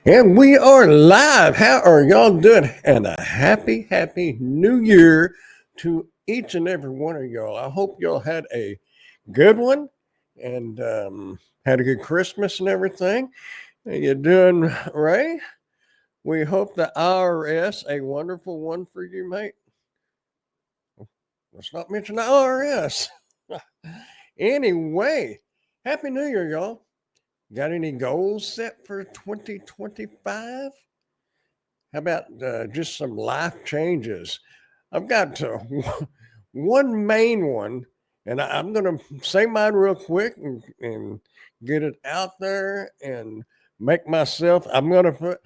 And we are live. How are y'all doing? And a happy new year to each and every one of y'all. I hope y'all had a good one and had a good Christmas and everything. Are you doing right? We hope the IRS a wonderful one for you, mate. Let's not mention the IRS. Anyway, Happy New Year, y'all. Got any goals set for 2025? How about just some life changes? I've got one main one, and I'm going to say mine real quick and get it out there and make myself. I'm going to put,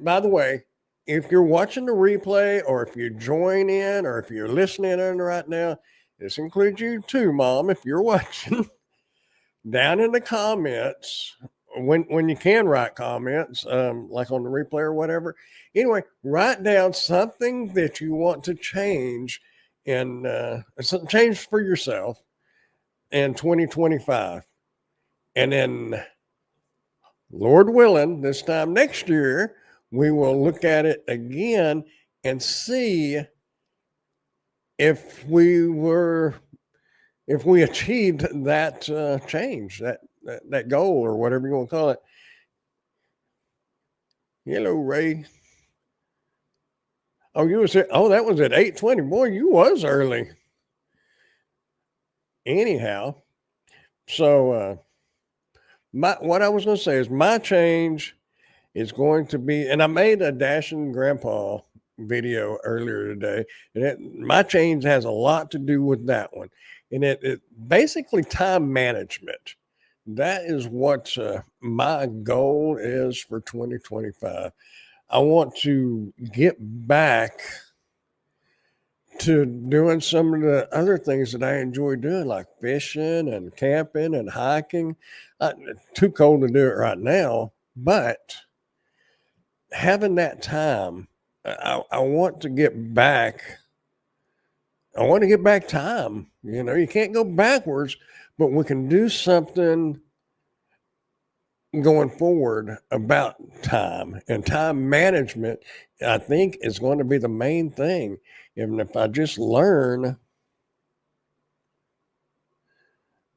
by the way, if you're watching the replay or if you join in or if you're listening in right now, this includes you too, Mom, if you're watching. Down in the comments when you can write comments, like on the replay or whatever. Anyway, write down something that you want to change and change for yourself in 2025, and then Lord willing, this time next year we will look at it again and see if we achieved that change, that goal, or whatever you want to call it. Hello, Ray. Oh, that was at 8:20. Boy, you was early. Anyhow, so what I was going to say is my change is going to be, and I made a Dashing Grandpa video earlier today, and my change has a lot to do with that one, and it basically time management. That is what my goal is for 2025. I want to get back to doing some of the other things that I enjoy doing, like fishing and camping and hiking. Too cold to do it right now, but having that time, I want to get back. I want to get back time. You can't go backwards, but we can do something going forward about time, and time management, I think, is going to be the main thing. And if I just learn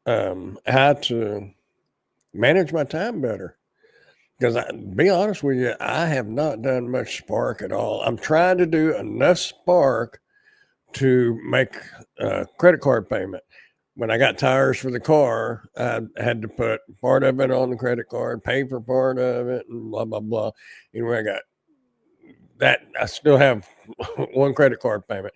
how to manage my time better, because be honest with you, I have not done much Spark at all. I'm trying to do enough Spark to make a credit card payment. When I got tires for the car, I had to put part of it on the credit card, pay for part of it, and blah, blah, blah. Anyway, I got that. I still have one credit card payment,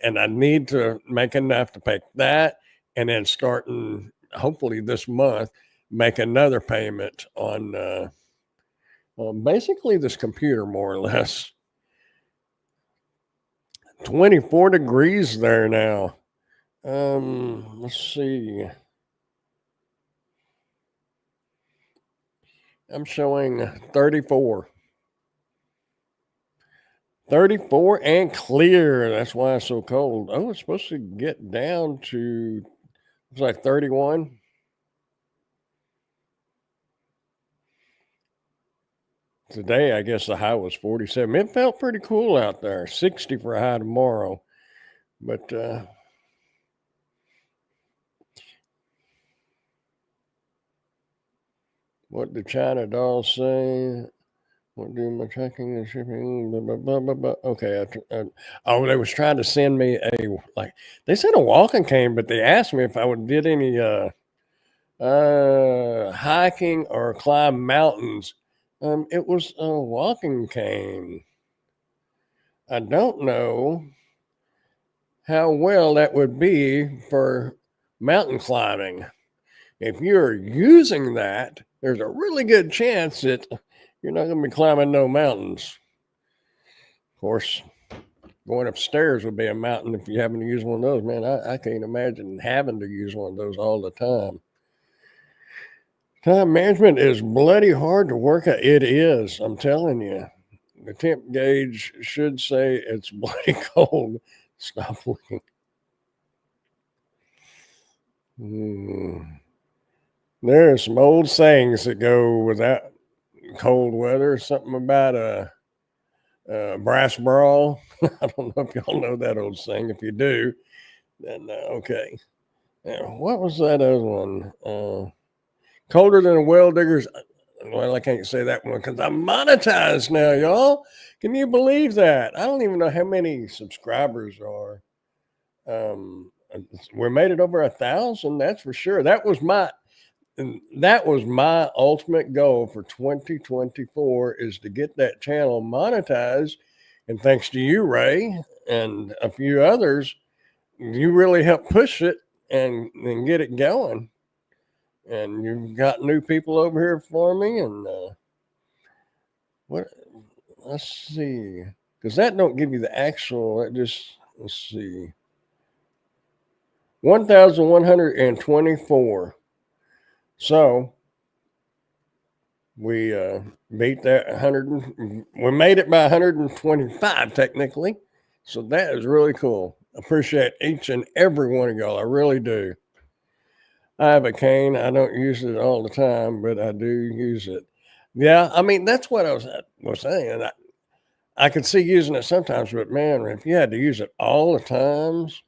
and I need to make enough to pay that. And then starting, hopefully this month, make another payment on basically this computer, more or less. 24 degrees there now. Let's see. I'm showing 34. 34 and clear. That's why it's so cold. Oh, it's supposed to get down to, looks like 31. Today, I guess the high was 47. It felt pretty cool out there. 60 for a high tomorrow. But what did China doll say? What do my tracking and shipping? Blah, blah, blah, blah. Okay. They was trying to send me they said a walking cane, but they asked me if I did any hiking or climb mountains. It was a walking cane. I don't know how well that would be for mountain climbing. If you're using that, there's a really good chance that you're not going to be climbing no mountains. Of course, going upstairs would be a mountain if you happen to use one of those. Man, I can't imagine having to use one of those all the time. Time management is bloody hard to work at. It is, I'm telling you. The temp gauge should say it's bloody cold. Stop looking. There are some old sayings that go without cold weather, something about a brass brawl. I don't know if y'all know that old saying. If you do, then okay. What was that other one? Colder than a well digger's. Well, I can't say that one because I'm monetized now, y'all. Can you believe that? I don't even know how many subscribers are. We made it over 1,000. That's for sure. That was my ultimate goal for 2024 is to get that channel monetized. And thanks to you, Ray, and a few others, you really helped push it and get it going. And you've got new people over here for me. And what? Let's see, because that don't give you the actual. That just let's see, 1,124. So we beat that 100. We made it by 125 technically. So that is really cool. Appreciate each and every one of y'all. I really do. I have a cane. I don't use it all the time, but I do use it. Yeah, I mean that's what I was saying. I could see using it sometimes, but man, if you had to use it all the times,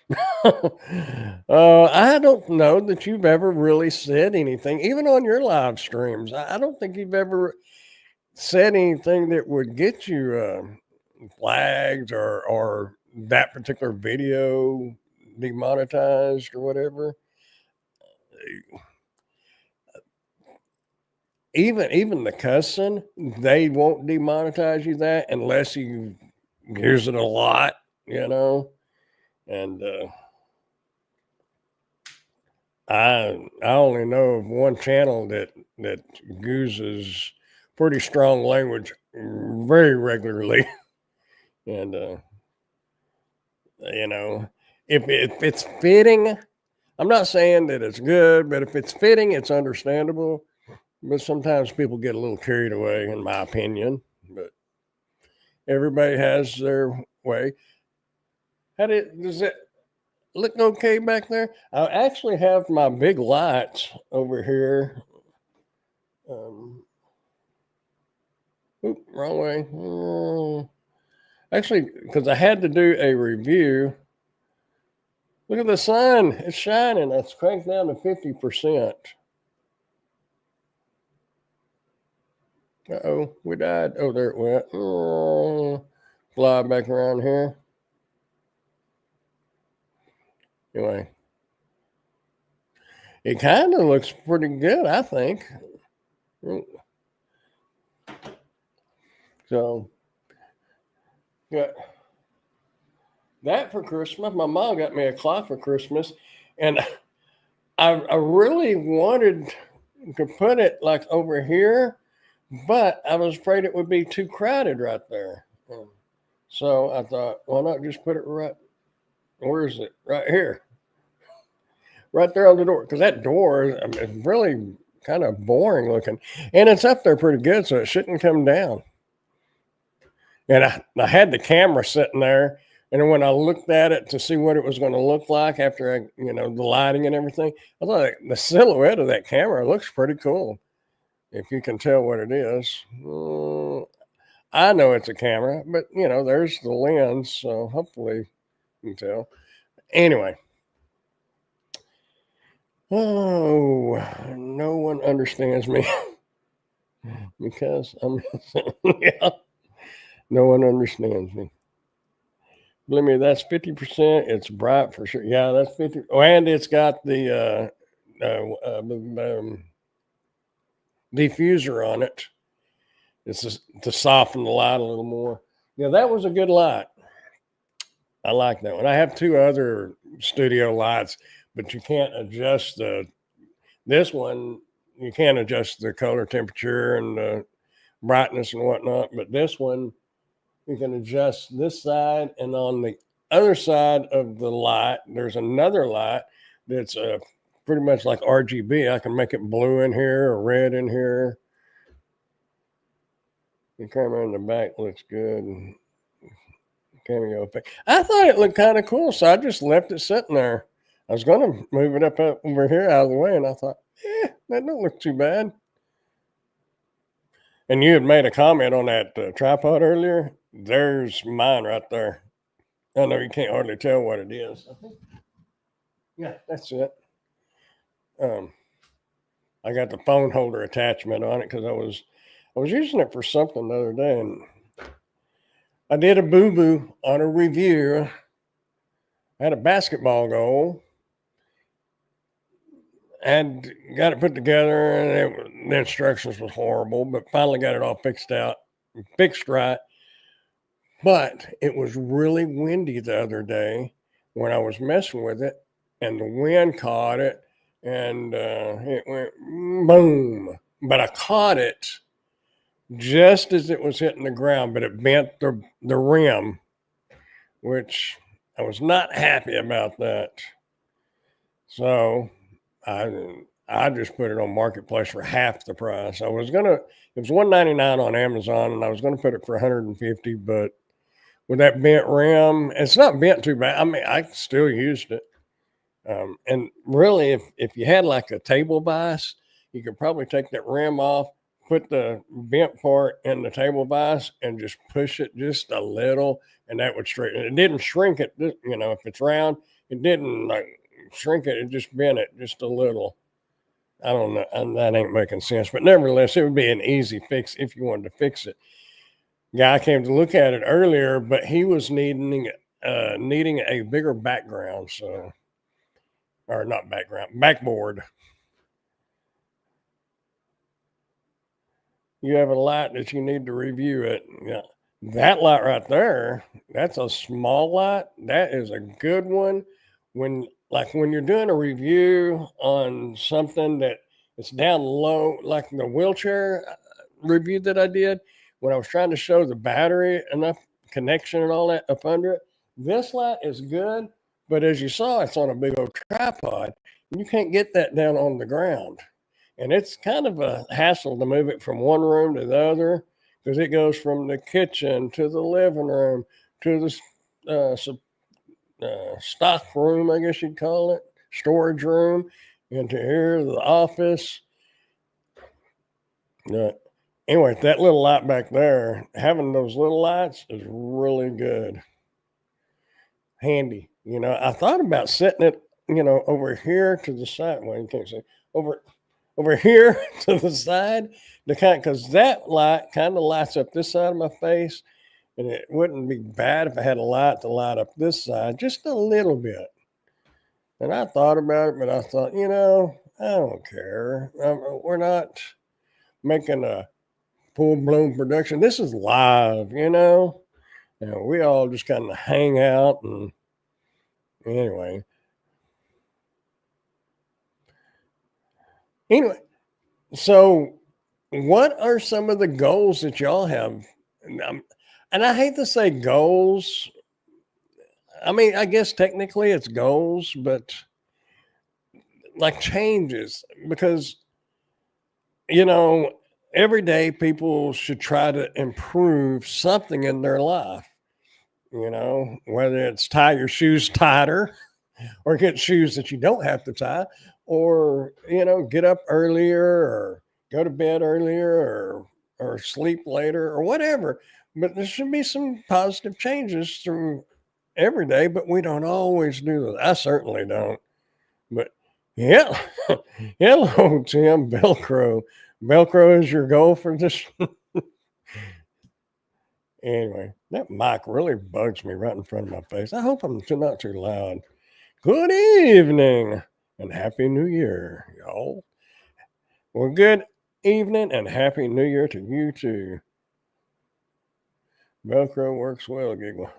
I don't know that you've ever really said anything, even on your live streams. I don't think you've ever said anything that would get you flagged or that particular video demonetized or whatever. Even the cussing, they won't demonetize you that unless you use it a lot, you know. And I only know of one channel that uses pretty strong language very regularly, and you know, if it's fitting, I'm not saying that it's good, but if it's fitting, it's understandable. But sometimes people get a little carried away, in my opinion. But everybody has their way. Does it look okay back there? I actually have my big lights over here. Wrong way. Actually, because I had to do a review. Look at the sun. It's shining. It's cranked down to 50%. Uh-oh, we died. Oh, there it went. Fly back around here. Anyway, it kind of looks pretty good, I think. So, got that for Christmas. My mom got me a clock for Christmas, and I really wanted to put it like over here, but I was afraid it would be too crowded right there. So I thought, why not just put it right? Where is it? Right here, right there on the door. Because that door is really kind of boring looking, and it's up there pretty good, so it shouldn't come down. And I had the camera sitting there, and when I looked at it to see what it was going to look like after the lighting and everything, I thought the silhouette of that camera looks pretty cool. If you can tell what it is. I know it's a camera, but there's the lens, so hopefully you can tell. Anyway. Oh, no one understands me because I'm yeah, no one understands me. Believe me, that's 50%. It's bright for sure. Yeah, that's 50. Oh, and it's got the diffuser on it. It's just to soften the light a little more. Yeah, that was a good light. I like that one. I have two other studio lights, but you can't adjust this one. You can't adjust the color temperature and the brightness and whatnot. But this one, you can adjust this side, and on the other side of the light, there's another light that's pretty much like RGB. I can make it blue in here or red in here. The camera in the back looks good. Cameo effect. I thought it looked kind of cool, so I just left it sitting there. I was going to move it up over here out of the way, and I thought, that don't look too bad. And you had made a comment on that tripod earlier. There's mine right there. I know you can't hardly tell what it is. Yeah, that's it. I got the phone holder attachment on it because I was using it for something the other day, and I did a boo boo on a review. I had a basketball goal and got it put together, and the instructions was horrible, but finally got it all fixed right. But it was really windy the other day when I was messing with it, and the wind caught it, and it went boom. But I caught it just as it was hitting the ground, but it bent the rim, which I was not happy about that. So I just put it on Marketplace for half the price. It was $199 on Amazon, and I was gonna put it for 150, but with that bent rim, it's not bent too bad. I mean, I still used it. And really, if you had like a table vise, you could probably take that rim off, put the bent part in the table vise, and just push it just a little, and that would straighten it. It didn't shrink it. If it's round, it didn't like shrink it. It just bent it just a little. I don't know. And that ain't making sense, but nevertheless, it would be an easy fix if you wanted to fix it. Guy came to look at it earlier, but he was needing a bigger background, so or not background, backboard. You have a light that you need to review it. Yeah. That light right there, that's a small light. That is a good one. When you're doing a review on something that it's down low, like the wheelchair review that I did, when I was trying to show the battery enough connection and all that up under it, this light is good. But as you saw, it's on a big old tripod. And you can't get that down on the ground. And it's kind of a hassle to move it from one room to the other because it goes from the kitchen to the living room to the stock room, I guess you'd call it, storage room, into here, the office. Anyway, that little light back there, having those little lights is really good. Handy. I thought about setting it, over here to the side. Well, you can't see over here to the side because that light kind of lights up this side of my face, and it wouldn't be bad if I had a light to light up this side just a little bit. And I thought about it, but I thought, I don't care. We're not making a full-blown production. This is live, and we all just kind of hang out. And anyway, so what are some of the goals that y'all have? And I hate to say goals. I mean, I guess technically it's goals, but like changes, because every day people should try to improve something in their life. Whether it's tie your shoes tighter or get shoes that you don't have to tie, or get up earlier or go to bed earlier or sleep later or whatever. But there should be some positive changes through every day, but we don't always do that. I certainly don't. But yeah, hello, Tim. Velcro. Velcro is your goal for this. Anyway, that mic really bugs me right in front of my face. I hope I'm not too loud. Good evening and Happy New Year, y'all. Well, good evening and Happy New Year to you too. Velcro works well, Giggle.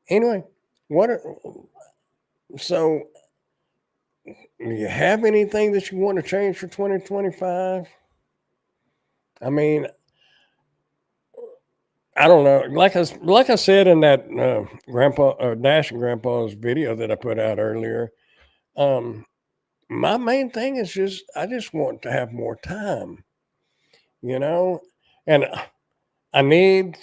Anyway, so do you have anything that you want to change for 2025? I mean, I don't know. Like I said in that Dash and Grandpa's video that I put out earlier, my main thing is I just want to have more time, and I need,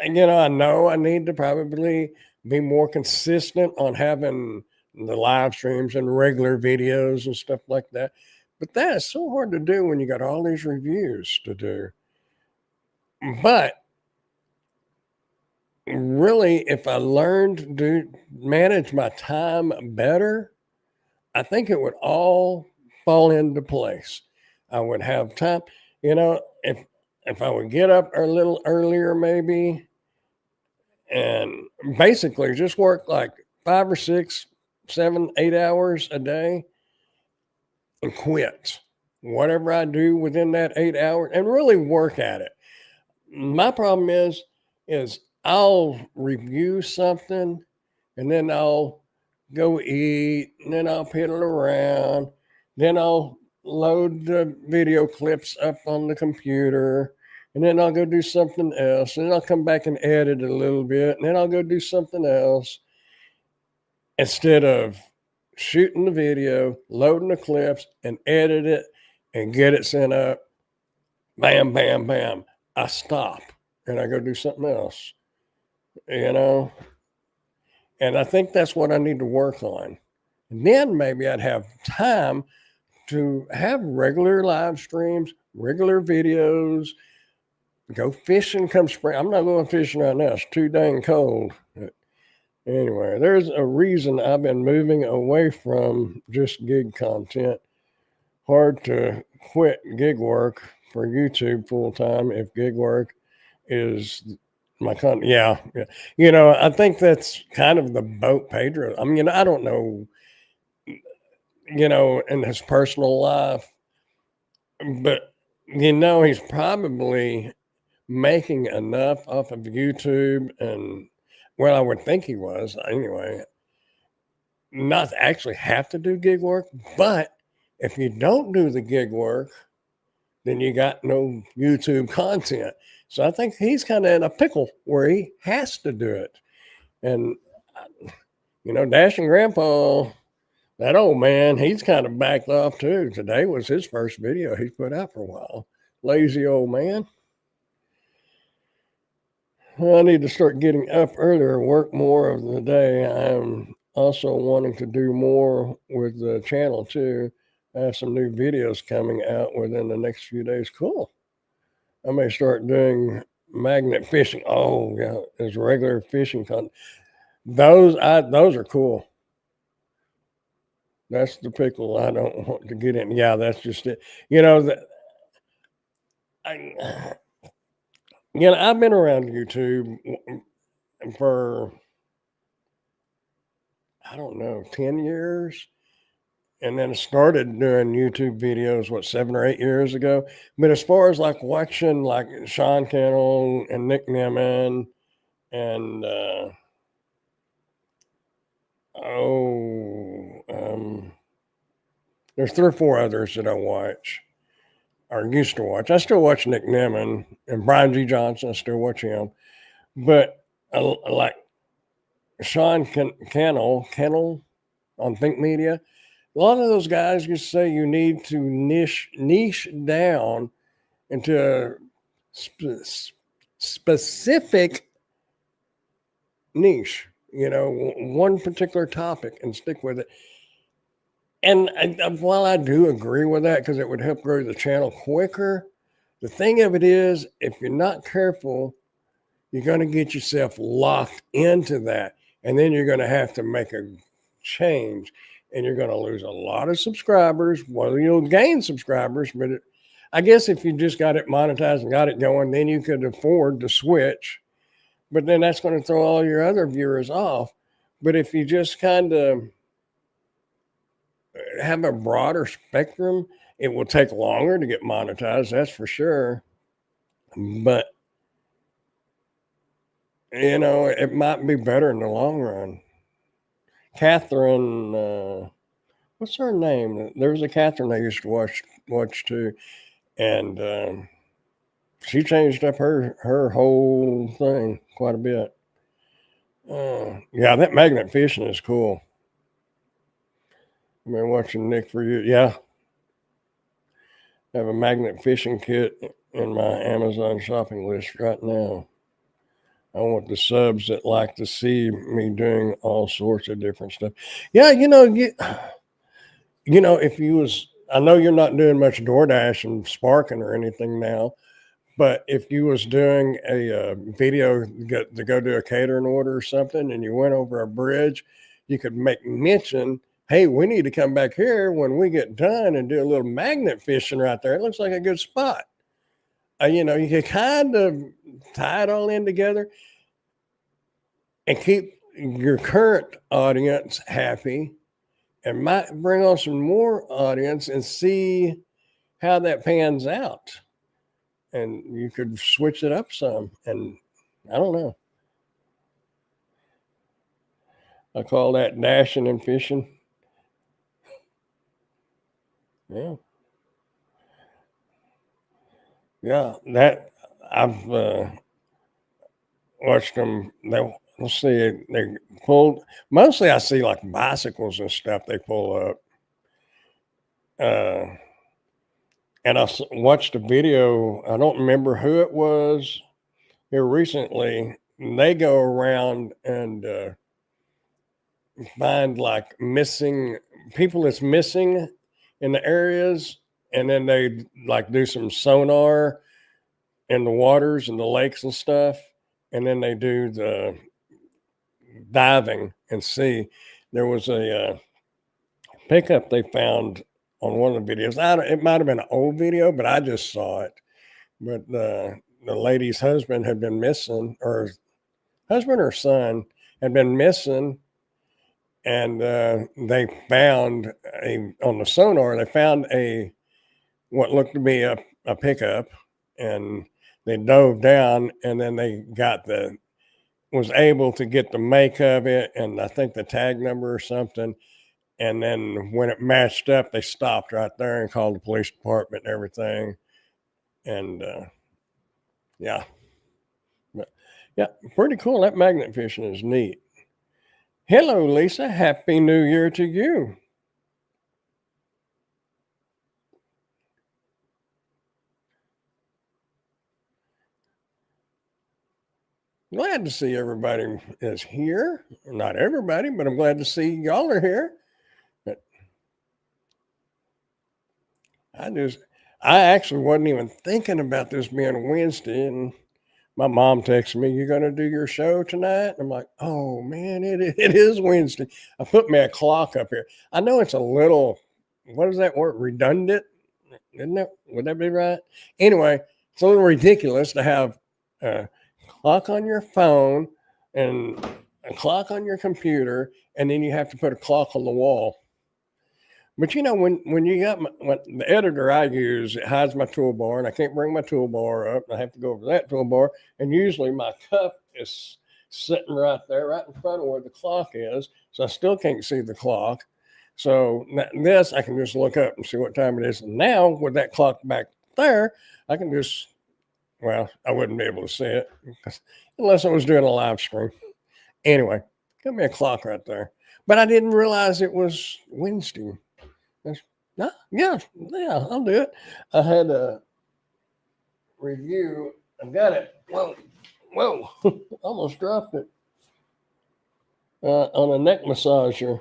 I know I need to probably be more consistent on having the live streams and regular videos and stuff like that. But that is so hard to do when you got all these reviews to do. But really, if I learned to manage my time better, I think it would all fall into place. I would have time, if I would get up a little earlier, maybe, and basically just work like 5 or 6, 7, 8 hours a day and quit whatever I do within that 8 hours and really work at it. My problem is I'll review something and then I'll go eat and then I'll piddle around. Then I'll load the video clips up on the computer and then I'll go do something else. And then I'll come back and edit a little bit and then I'll go do something else instead of shooting the video, loading the clips and edit it and get it sent up. Bam, bam, bam. I stop and I go do something else, you know? And I think that's what I need to work on. And then maybe I'd have time to have regular live streams, regular videos, go fishing come spring. I'm not going fishing right now. It's too dang cold. But anyway, there's a reason I've been moving away from just gig content. Hard to quit gig work for YouTube full time if gig work is my content. Yeah. I think that's kind of the boat Pedro. I mean, I don't know, in his personal life, but he's probably making enough off of YouTube and well, I would think he was anyway, not to actually have to do gig work, but if you don't do the gig work, then you got no YouTube content. So I think he's kind of in a pickle where he has to do it. And, Dashing Grandpa, that old man, he's kind of backed off too. Today was his first video he's put out for a while. Lazy old man. I need to start getting up earlier, work more of the day. I'm also wanting to do more with the channel too. I have some new videos coming out within the next few days. Cool. I may start doing magnet fishing. Oh, yeah, there's regular fishing content. Those are cool. That's the pickle I don't want to get in. Yeah, that's just it. I, I've been around YouTube for I don't know 10 years, and then started doing YouTube videos 7 or 8 years ago. But as far as like watching like Sean Cannell and Nick Nimmin and there's 3 or 4 others that I watch or used to watch. I still watch Nick Nimmin and Brian G. Johnson. I still watch him, but like Sean Cannell on Think Media. A lot of those guys just say you need to niche down into a specific niche, one particular topic and stick with it. And while I do agree with that because it would help grow the channel quicker, the thing of it is, if you're not careful, you're going to get yourself locked into that. And then you're going to have to make a change and you're going to lose a lot of subscribers. Well, you'll gain subscribers, but I guess if you just got it monetized and got it going, then you could afford to switch. But then that's going to throw all your other viewers off. But if you just kind of have a broader spectrum, it will take longer to get monetized, that's for sure. But it might be better in the long run. Catherine, what's her name? There was a Catherine I used to watch too, and she changed up her whole thing quite a bit. Yeah, that magnet fishing is cool. I've been watching Nick for years. Yeah, have a magnet fishing kit in my Amazon shopping list right now. I want the subs that like to see me doing all sorts of different stuff. Yeah, if you was, I know you're not doing much DoorDash and Sparking or anything now, but if you was doing a video to go do a catering order or something, and you went over a bridge, you could make mention, "Hey, we need to come back here when we get done and do a little magnet fishing right there. It looks like a good spot." You could kind of tie it all in together and keep your current audience happy, and might bring on some more audience and see how that pans out. And you could switch it up some. And I don't know. I call that dashing and fishing. Yeah. Yeah. That I've watched them. Let's see, they pulled, mostly I see like bicycles and stuff they pull up. Uh, and watched a video. I don't remember who it was here recently. They go around and find like missing people that's missing in the areas, and then they like do some sonar in the waters and the lakes and stuff, and then they do the diving and see. There was a pickup they found on one of the videos. It might have been an old video, but I just saw it. But the lady's husband had been missing, or husband or son had been missing, and they found on the sonar. They found what looked to be a pickup, and they dove down, and then they was able to get the make of it, and I think the tag number or something. And then when it matched up, they stopped right there and called the police department and everything. And yeah, but yeah, pretty cool. That magnet fishing is neat. Hello, Lisa. Happy New Year to you. Glad to see everybody is here. Not everybody, but I'm glad to see y'all are here. But I actually wasn't even thinking about this being Wednesday, and my mom texted me, "You going to do your show tonight?" I'm like, "Oh man, it is Wednesday." I put me a clock up here. I know it's a little, what is that word? Redundant, isn't it? Would that be right? Anyway, it's a little ridiculous to have a clock on your phone and a clock on your computer, and then you have to put a clock on the wall. But when you got when the editor I use, it hides my toolbar, and I can't bring my toolbar up. I have to go over that toolbar, and usually my cup is sitting right there, right in front of where the clock is, so I still can't see the clock. So this I can just look up and see what time it is. And now with that clock back there, I can just, well, I wouldn't be able to see it unless I was doing a live stream. Anyway, got me a clock right there, but I didn't realize it was Wednesday. Yeah, I'll do it. I had a review. I've got it. Whoa, almost dropped it. On a neck massager.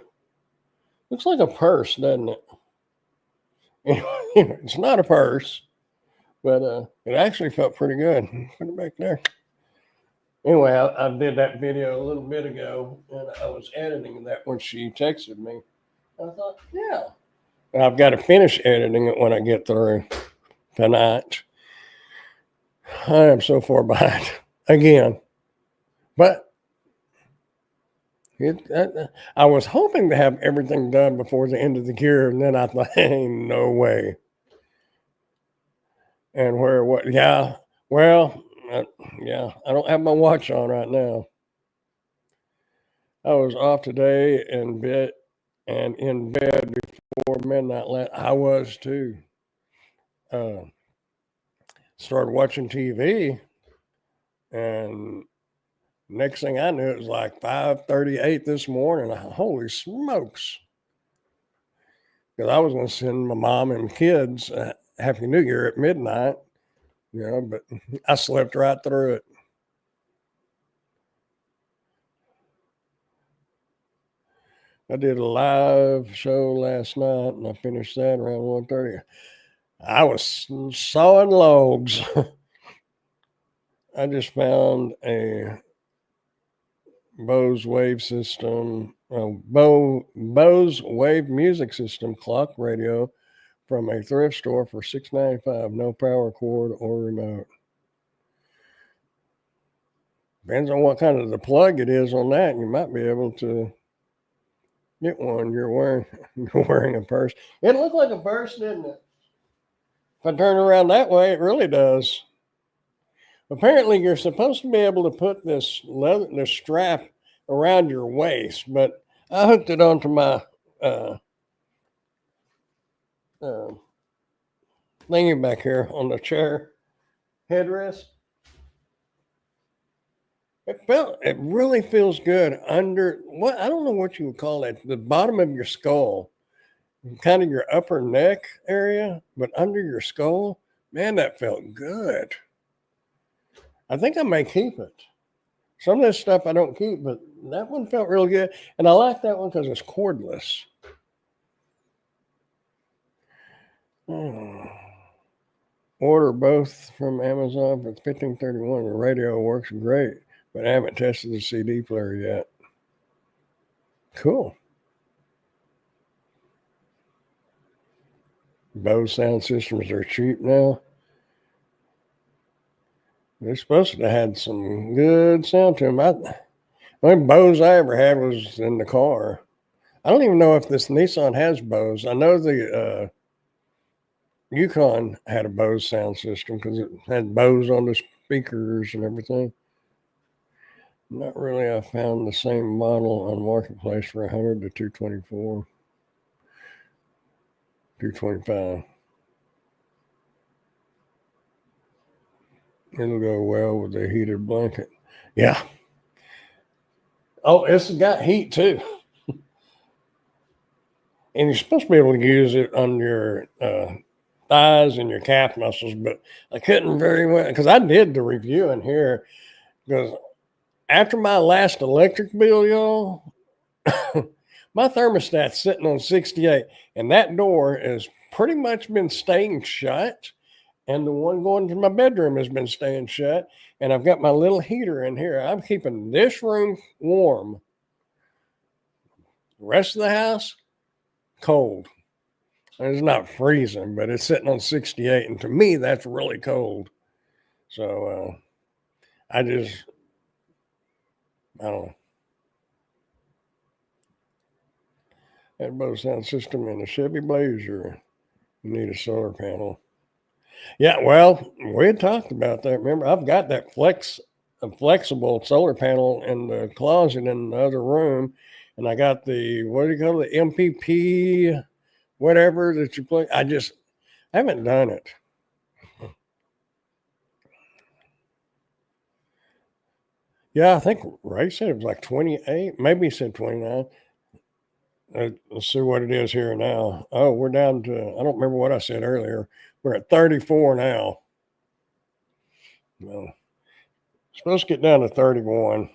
Looks like a purse, doesn't it? It's not a purse, but it actually felt pretty good. Put it back there. Anyway, I did that video a little bit ago, and I was editing that when she texted me. I thought, yeah. And I've got to finish editing it when I get through tonight. I am so far behind again. But I was hoping to have everything done before the end of the year, and then I thought, ain't no way. And what? Yeah, well, yeah, I don't have my watch on right now. I was off today in bed before midnight. I was too. Started watching TV, and next thing I knew, it was like 5:38 this morning. Holy smokes! Because I was going to send my mom and kids Happy New Year at midnight, Yeah, but I slept right through it. I did a live show last night, and I finished that around 1:30. I was sawing logs. I just found a Bose Wave System, Bose Wave Music System clock radio from a thrift store for $6.95. No power cord or remote. Depends on what kind of the plug it is on that. You might be able to get one. You're wearing a purse. It looked like a purse, didn't it? If I turn around that way, it really does. Apparently, you're supposed to be able to put this strap around your waist, but I hooked it onto my uh, uh, thingy back here on the chair headrest. It really feels good under what I don't know what you would call it, the bottom of your skull, kind of your upper neck area, but under your skull. Man, that felt good. I think I may keep it. Some of this stuff I don't keep, but that one felt real good. And I like that one because it's cordless. Order both from Amazon for $15.31. The radio works great, but I haven't tested the CD player yet. Cool. Bose sound systems are cheap now. They're supposed to have had some good sound to them. The only Bose I ever had was in the car. I don't even know if this Nissan has Bose. I know the Yukon had a Bose sound system because it had Bose on the speakers and everything. Not really. I found the same model on Marketplace for 100 to 224, 225. It'll go well with the heated blanket. Yeah. Oh, it's got heat too. And you're supposed to be able to use it on your thighs and your calf muscles, but I couldn't very well because I did the review in here because after my last electric bill, y'all, my thermostat's sitting on 68, and that door has pretty much been staying shut. And the one going to my bedroom has been staying shut. And I've got my little heater in here. I'm keeping this room warm. The rest of the house, cold. It's not freezing, but it's sitting on 68. And to me, that's really cold. So I don't know. That Bose sound system in a Chevy Blazer. You need a solar panel. Yeah, well, we had talked about that. Remember, I've got that a flexible solar panel in the closet in the other room, and I got the what do you call it, the MPP, whatever that you play. I just haven't done it. Yeah, I think Ray said it was like 28. Maybe he said 29. Let's see what it is here now. Oh, we're down to, I don't remember what I said earlier. We're at 34 now. No, supposed to get down to 31.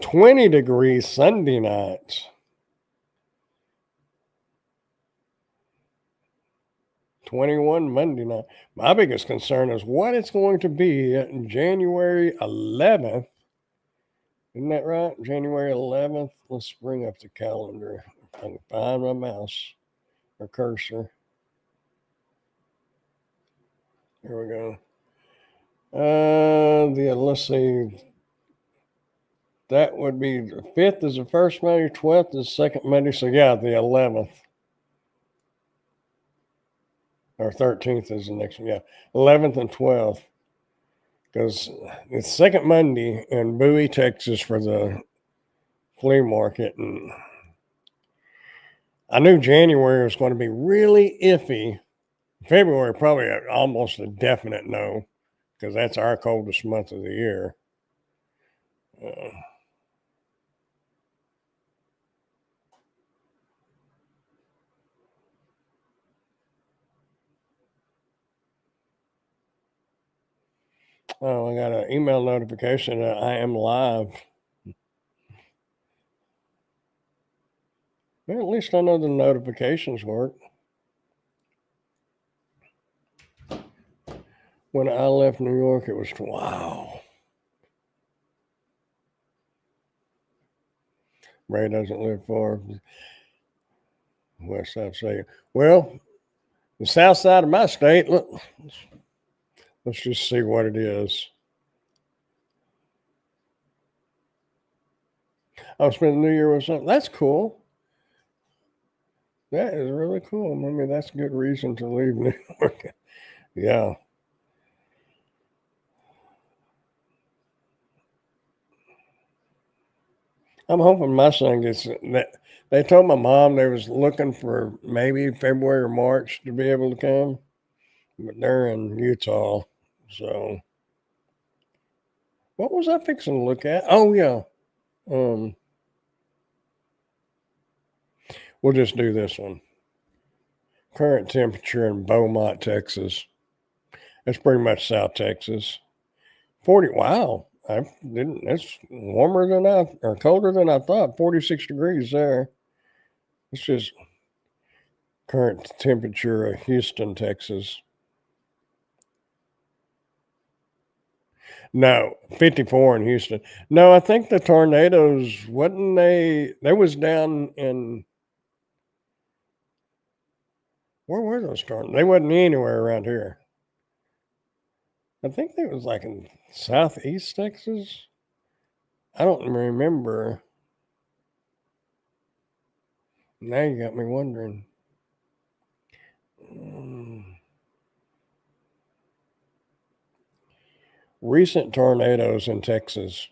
20 degrees Sunday night. 21 Monday night. My biggest concern is what it's going to be January 11th. Isn't that right? January 11th. Let's bring up the calendar. If I can find my mouse or cursor. Here we go. Let's see. That would be the 5th is the first Monday, 12th is the second Monday. So, yeah, the 11th or 13th is the next one. Yeah, 11th and 12th. Because it's second Monday in Bowie, Texas for the flea market. And I knew January was going to be really iffy. February, probably almost a definite no, because that's our coldest month of the year. Oh, I got an email notification that I am live. Well, at least I know the notifications work. When I left New York, it was wow. Ray doesn't live far. West side state. Well, the south side of my state. Look, let's just see what it is. I'll spend the New Year with something. That's cool. That is really cool. I mean, that's a good reason to leave New York. Yeah. I'm hoping my son gets that. They told my mom they was looking for maybe February or March to be able to come, but they're in Utah. So what was I fixing to look at? Oh yeah. Um, we'll just do this one. Current temperature in Beaumont, Texas. That's pretty much South Texas. 40. Wow. I didn't. That's warmer than I or colder than I thought. 46 degrees there. It's just current temperature of Houston, Texas. No, 54 in Houston. No, I think the tornadoes wasn't they was down in where were those tornadoes? They wasn't anywhere around here. I think they was like in southeast Texas. I don't remember. Now you got me wondering. Recent tornadoes in Texas.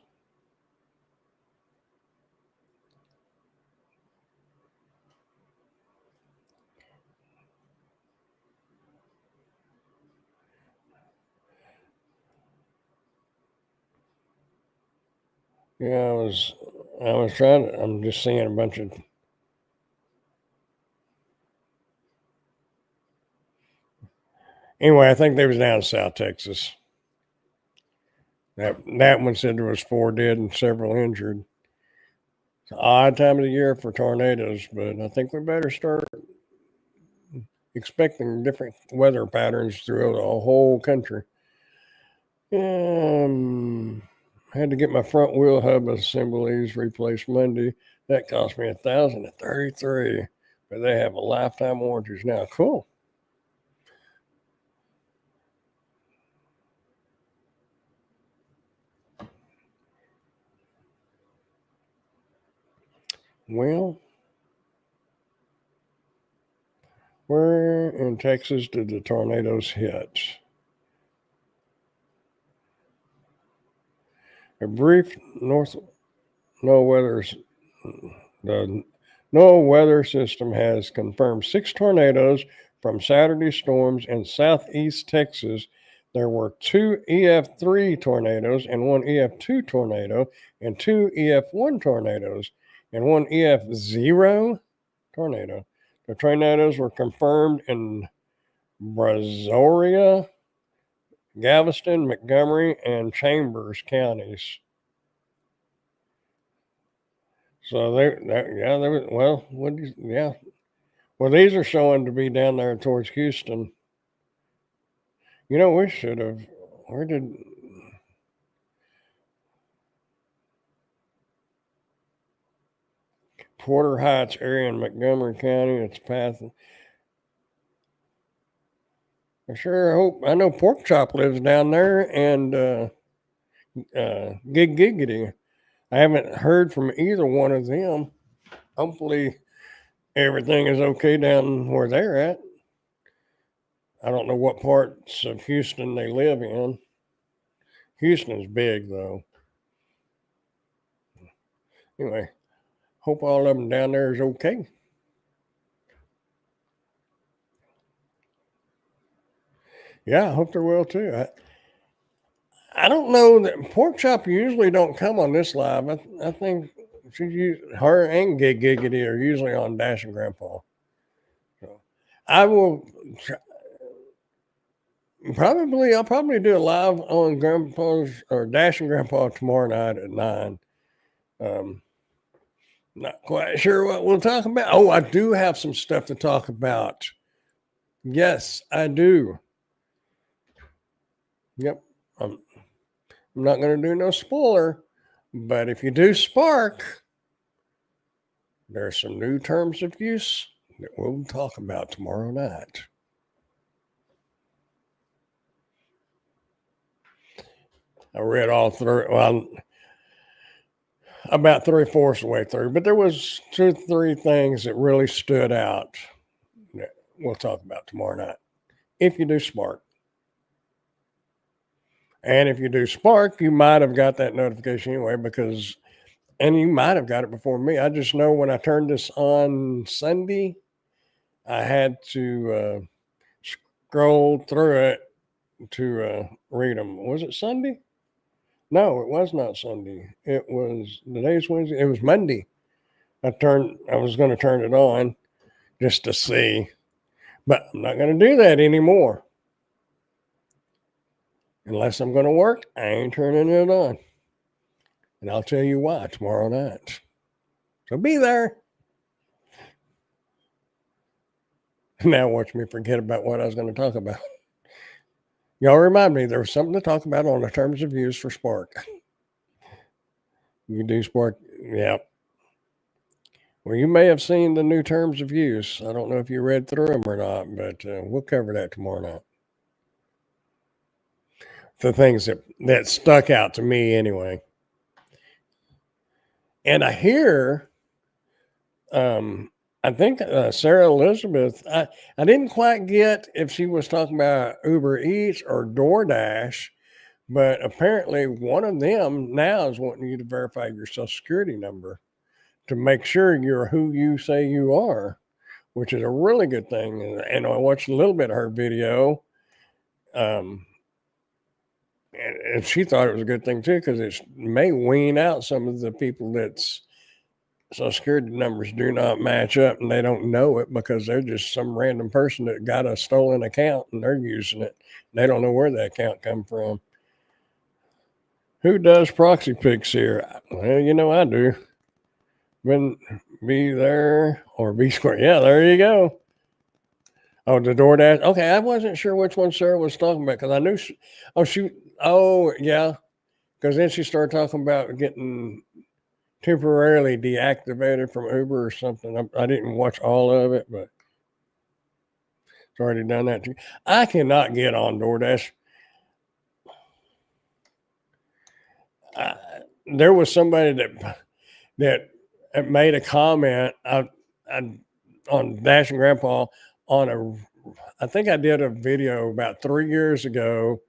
Yeah, I was trying to, I'm just seeing a bunch of anyway, I think they was down in South Texas. That one said there was 4 dead and several injured. It's an odd time of the year for tornadoes, but I think we better start expecting different weather patterns throughout the whole country. Had to get my front wheel hub assemblies replaced Monday. That cost me $1,033, but they have a lifetime warranties now. Cool. Well, where in Texas did the tornadoes hit? A brief north no weather's the NOAA weather system has confirmed 6 tornadoes from Saturday storms in southeast Texas. There were 2 EF3 tornadoes and 1 EF2 tornado and 2 EF1 tornadoes and 1 EF0 tornado. The tornadoes were confirmed in Brazoria, Galveston, Montgomery, and Chambers counties. So well, these are showing to be down there towards Houston. You know, we should have. Where did Porter Heights area in Montgomery County? It's path. I sure hope. I know Pork Chop lives down there, and Gig Giggity. I haven't heard from either one of them. Hopefully, everything is okay down where they're at. I don't know what parts of Houston they live in. Houston's big, though. Anyway, hope all of them down there is okay. Yeah, I hope they're well too. I don't know that Pork Chop usually don't come on this live. I think her and Gig Giggity are usually on Dash and Grandpa. So I will. I'll probably do a live on Grandpa's or Dash and Grandpa tomorrow night at 9. Not quite sure what we'll talk about. Oh, I do have some stuff to talk about. Yes, I do. Yep. I'm not going to do no spoiler, but if you do Spark, there's some new terms of use that we'll talk about tomorrow night. I read all through. Well, about 3/4 of the way through, but there was 2-3 things that really stood out that we'll talk about tomorrow night. If you do Spark. And if you do Spark, you might have got that notification anyway and you might have got it before me. I just know when I turned this on Sunday, I had to scroll through it to read them. Was it Sunday? No, it was not Sunday. It was today's Wednesday. It was Monday. I was going to turn it on just to see, but I'm not going to do that anymore. Unless I'm going to work, I ain't turning it on. And I'll tell you why tomorrow night. So be there. Now watch me forget about what I was going to talk about. Y'all remind me there was something to talk about on the terms of use for Spark. You do Spark, yeah. Well, you may have seen the new terms of use. I don't know if you read through them or not, but we'll cover that tomorrow night. The things that stuck out to me anyway. And I hear, I think Sarah Elizabeth, I didn't quite get if she was talking about Uber Eats or DoorDash, but apparently one of them now is wanting you to verify your social security number to make sure you're who you say you are, which is a really good thing. And I watched a little bit of her video. And she thought it was a good thing too, because it may wean out some of the people that's social security numbers do not match up and they don't know it because they're just some random person that got a stolen account and they're using it. They don't know where that account come from. Who does proxy picks here? Well, I do. Be there or be square. Yeah, there you go. Oh, the DoorDash. Okay, I wasn't sure which one Sarah was talking about because I knew yeah. Because then she started talking about getting temporarily deactivated from Uber or something. I didn't watch all of it, but it's already done that too. I cannot get on DoorDash. There was somebody that made a comment on Dash and Grandpa I think I did a video about 3 years ago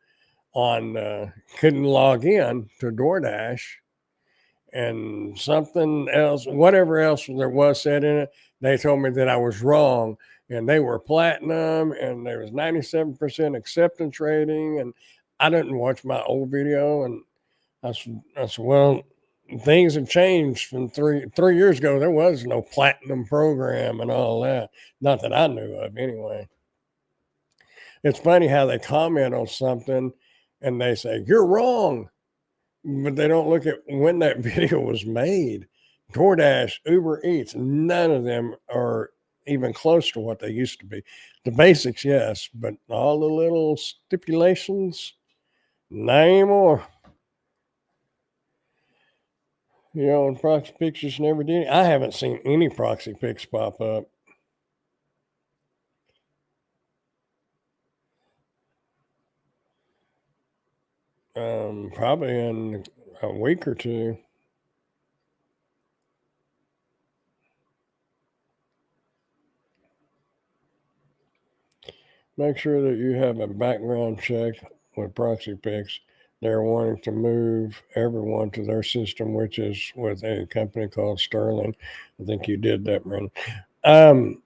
on couldn't log in to DoorDash and something else, whatever else there was said in it. They told me that I was wrong and they were platinum and there was 97% acceptance rating. And I didn't watch my old video. And I said, well, things have changed from three years ago. There was no platinum program and all that. Not that I knew of anyway. It's funny how they comment on something and they say, you're wrong. But they don't look at when that video was made. DoorDash, Uber Eats, none of them are even close to what they used to be. The basics, yes, but all the little stipulations, not anymore. And proxy pictures never did. I haven't seen any proxy pics pop up. Probably in a week or two. Make sure that you have a background check with proxy pics. They're wanting to move everyone to their system, which is with a company called Sterling. I think you did that, Brandon.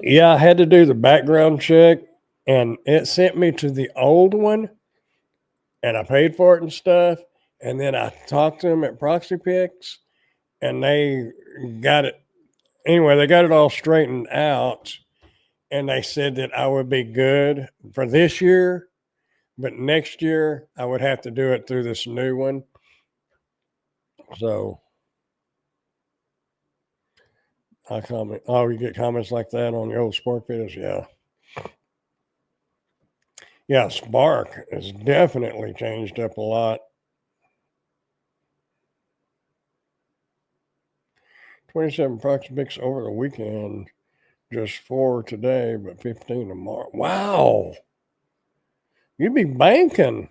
Yeah, I had to do the background check, and it sent me to the old one, and I paid for it and stuff. And then I talked to them at Proxy Picks, and they got it. Anyway, they got it all straightened out. and they said that I would be good for this year, but next year I would have to do it through this new one. So I comment. Oh, you get comments like that on your old Spark videos? Yeah. Yeah, Spark has definitely changed up a lot. 27 proximix over the weekend, just 4 today, but 15 tomorrow. Wow. You'd be banking.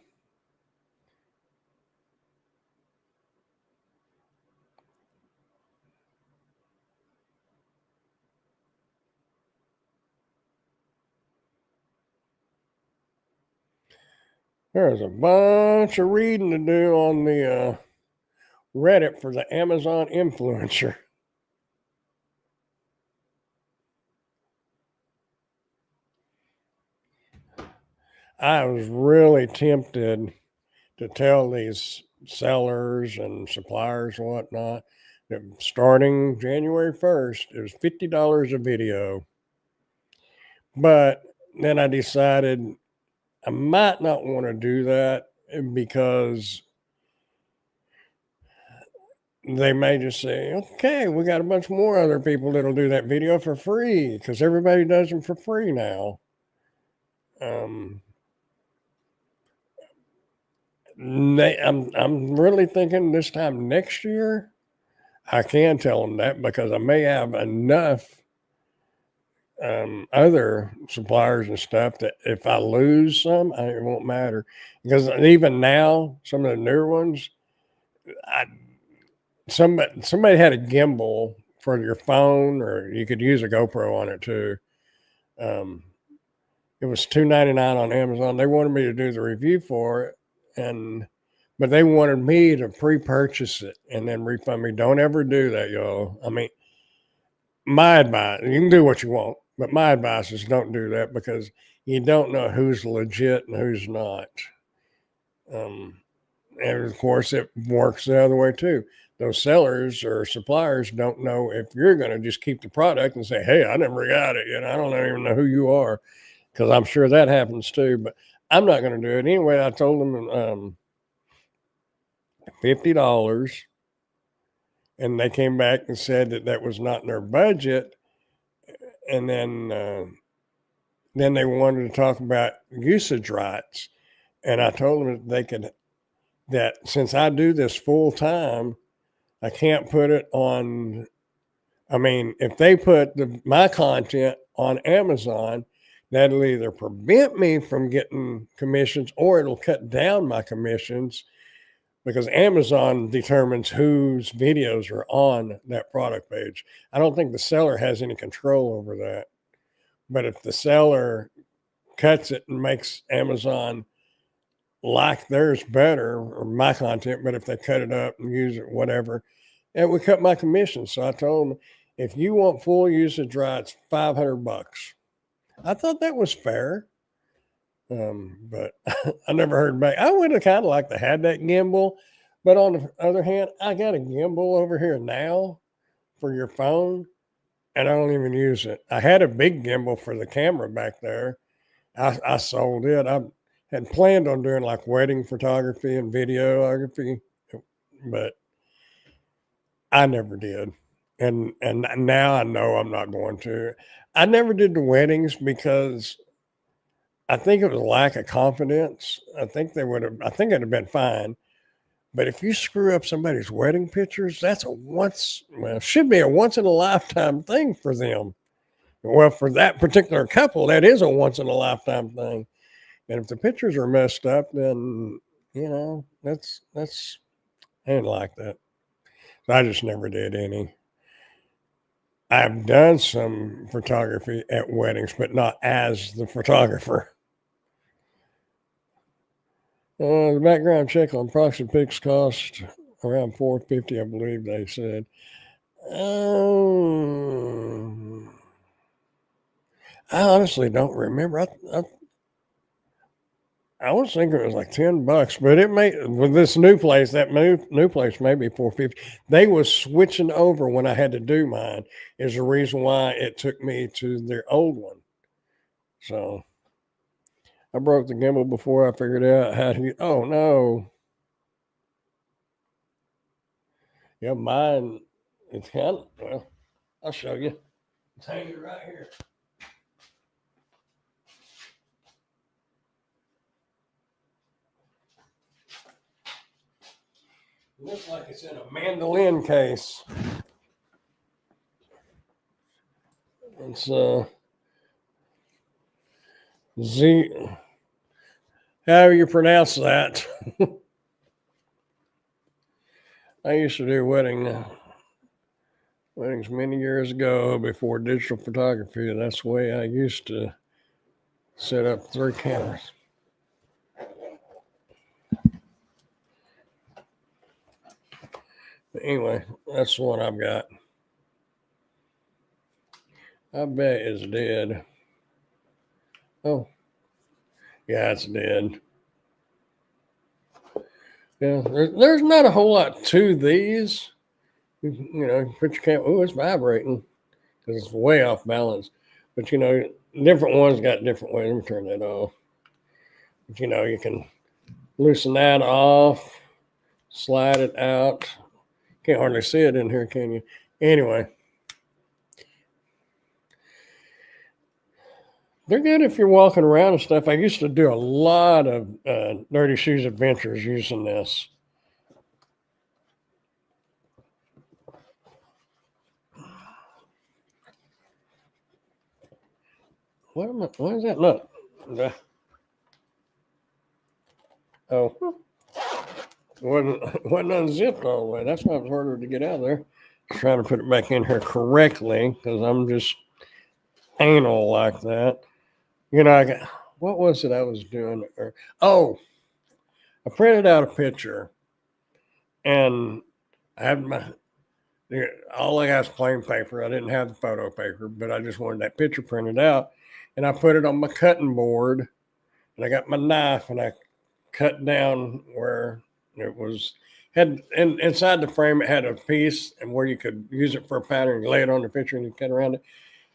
There's a bunch of reading to do on the Reddit for the Amazon influencer. I was really tempted to tell these sellers and suppliers and whatnot that starting January 1st, it was $50 a video. But then I decided I might not want to do that because they may just say, okay, we got a bunch more other people that'll do that video for free because everybody does them for free now. I'm really thinking this time next year, I can tell them that because I may have enough other suppliers and stuff that if I lose some, it won't matter. Because even now, some of the newer ones, somebody had a gimbal for your phone, or you could use a GoPro on it too. It was $2.99 on Amazon. They wanted me to do the review for it, but they wanted me to pre-purchase it and then refund me. Don't ever do that, y'all. I mean, my advice, you can do what you want, but my advice is don't do that because you don't know who's legit and who's not. And of course, it works the other way too. Those sellers or suppliers don't know if you're going to just keep the product and say, hey, I never got it. I don't even know who you are, because I'm sure that happens too. But I'm not going to do it anyway. I told them $50, and they came back and said that was not in their budget. And then they wanted to talk about usage rights, and I told them that since I do this full time, I can't put it on. I mean, if they put my content on Amazon, that'll either prevent me from getting commissions or it'll cut down my commissions, because Amazon determines whose videos are on that product page. I don't think the seller has any control over that. But if the seller cuts it and makes Amazon like theirs better, or my content, but if they cut it up and use it, whatever, it would cut my commission. So I told them, if you want full usage rights, $500. I thought that was fair. But I never heard back. I would have kind of liked to have that gimbal. But on the other hand, I got a gimbal over here now for your phone, and I don't even use it. I had a big gimbal for the camera back there. I sold it. I had planned on doing like wedding photography and videography, but I never did. And now I know I'm not going to. I never did the weddings because I think it was a lack of confidence. I think it'd have been fine. But if you screw up somebody's wedding pictures, that's should be a once in a lifetime thing for them. Well, for that particular couple, that is a once in a lifetime thing. And if the pictures are messed up, then that's I didn't like that. So I just never did any. I've done some photography at weddings, but not as the photographer. The background check on ProxyPix cost around $450, I believe they said. I honestly don't remember. I was thinking it was like $10, but it may, with this new place, that new place may be $450. They was switching over when I had to do mine, is the reason why it took me to their old one. So I broke the gimbal before I figured out how to. Oh no! Yeah, mine. It's kind of well. I'll show you. It's hanging right here. It looks like it's in a mandolin case. It's Z. How you pronounce that? I used to do weddings many years ago before digital photography. That's the way I used to set up 3 cameras. But anyway, that's the one I've got. I bet it's dead. Oh, yeah, it's dead. Yeah, there's not a whole lot to these. You know, put your camera. Oh, it's vibrating because it's way off balance. But you know, different ones got different ways. Let me turn that off. But you know, you can loosen that off, slide it out. Can't hardly see it in here, can you? Anyway, they're good if you're walking around and stuff. I used to do a lot of Dirty Shoes adventures using this. What is that? Look. Oh, wasn't unzipped all the way. That's why it was harder to get out of there. Trying to put it back in here correctly because I'm just anal like that. You know, what was it I was doing? Oh, I printed out a picture and I had all I got was plain paper. I didn't have the photo paper, but I just wanted that picture printed out. And I put it on my cutting board and I got my knife and I cut down where it was had inside the frame. It had a piece and where you could use it for a pattern. You lay it on the picture and you cut around it.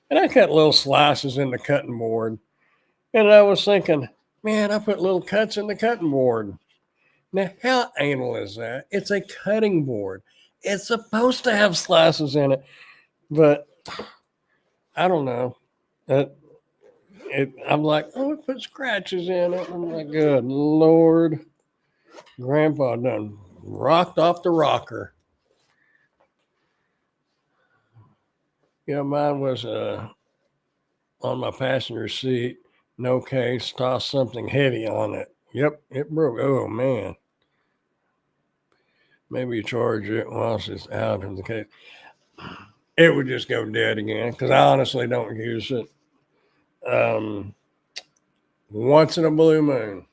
And I cut little slices in the cutting board. And I was thinking, man, I put little cuts in the cutting board. Now, how anal is that? It's a cutting board. It's supposed to have slices in it, but I don't know. I'm like, oh, it put scratches in it. I'm like, good Lord. Grandpa done rocked off the rocker. You know, mine was on my passenger seat, no case, tossed something heavy on it. Yep, it broke. Oh, man. Maybe you charge it once it's out of the case. It would just go dead again because I honestly don't use it. Once in a blue moon.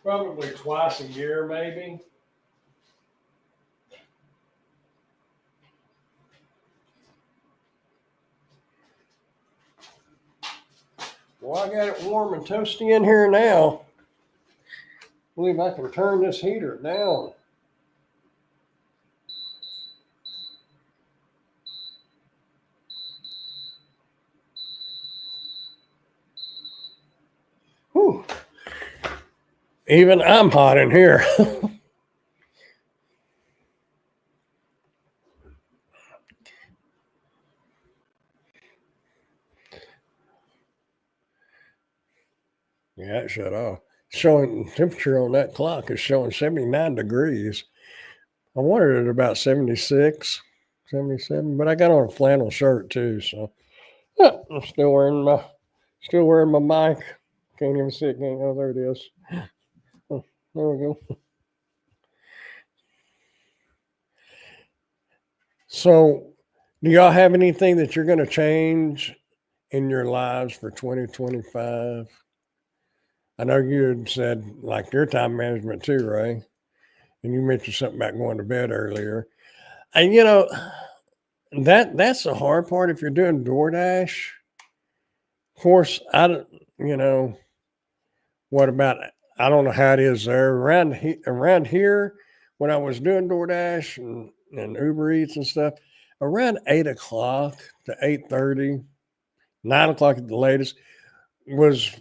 Probably twice a year, maybe. Well, I got it warm and toasty in here now. I believe I can turn this heater down. Whew. Even I'm hot in here. Yeah, it shut off. Showing temperature on that clock is showing 79 degrees. I wanted it about 76, 77, but I got on a flannel shirt too, so I'm still wearing my mic. Can't even see it. Oh, there it is. Oh, there we go. So, do y'all have anything that you're going to change in your lives for 2025? I know you had said like your time management too, Ray, and you mentioned something about going to bed earlier. And you know that's the hard part if you're doing DoorDash. Of course, I don't. You know what about? I don't know how it is there around here when I was doing DoorDash and Uber Eats and stuff. around 8 o'clock to 8:30, 9 o'clock at the latest was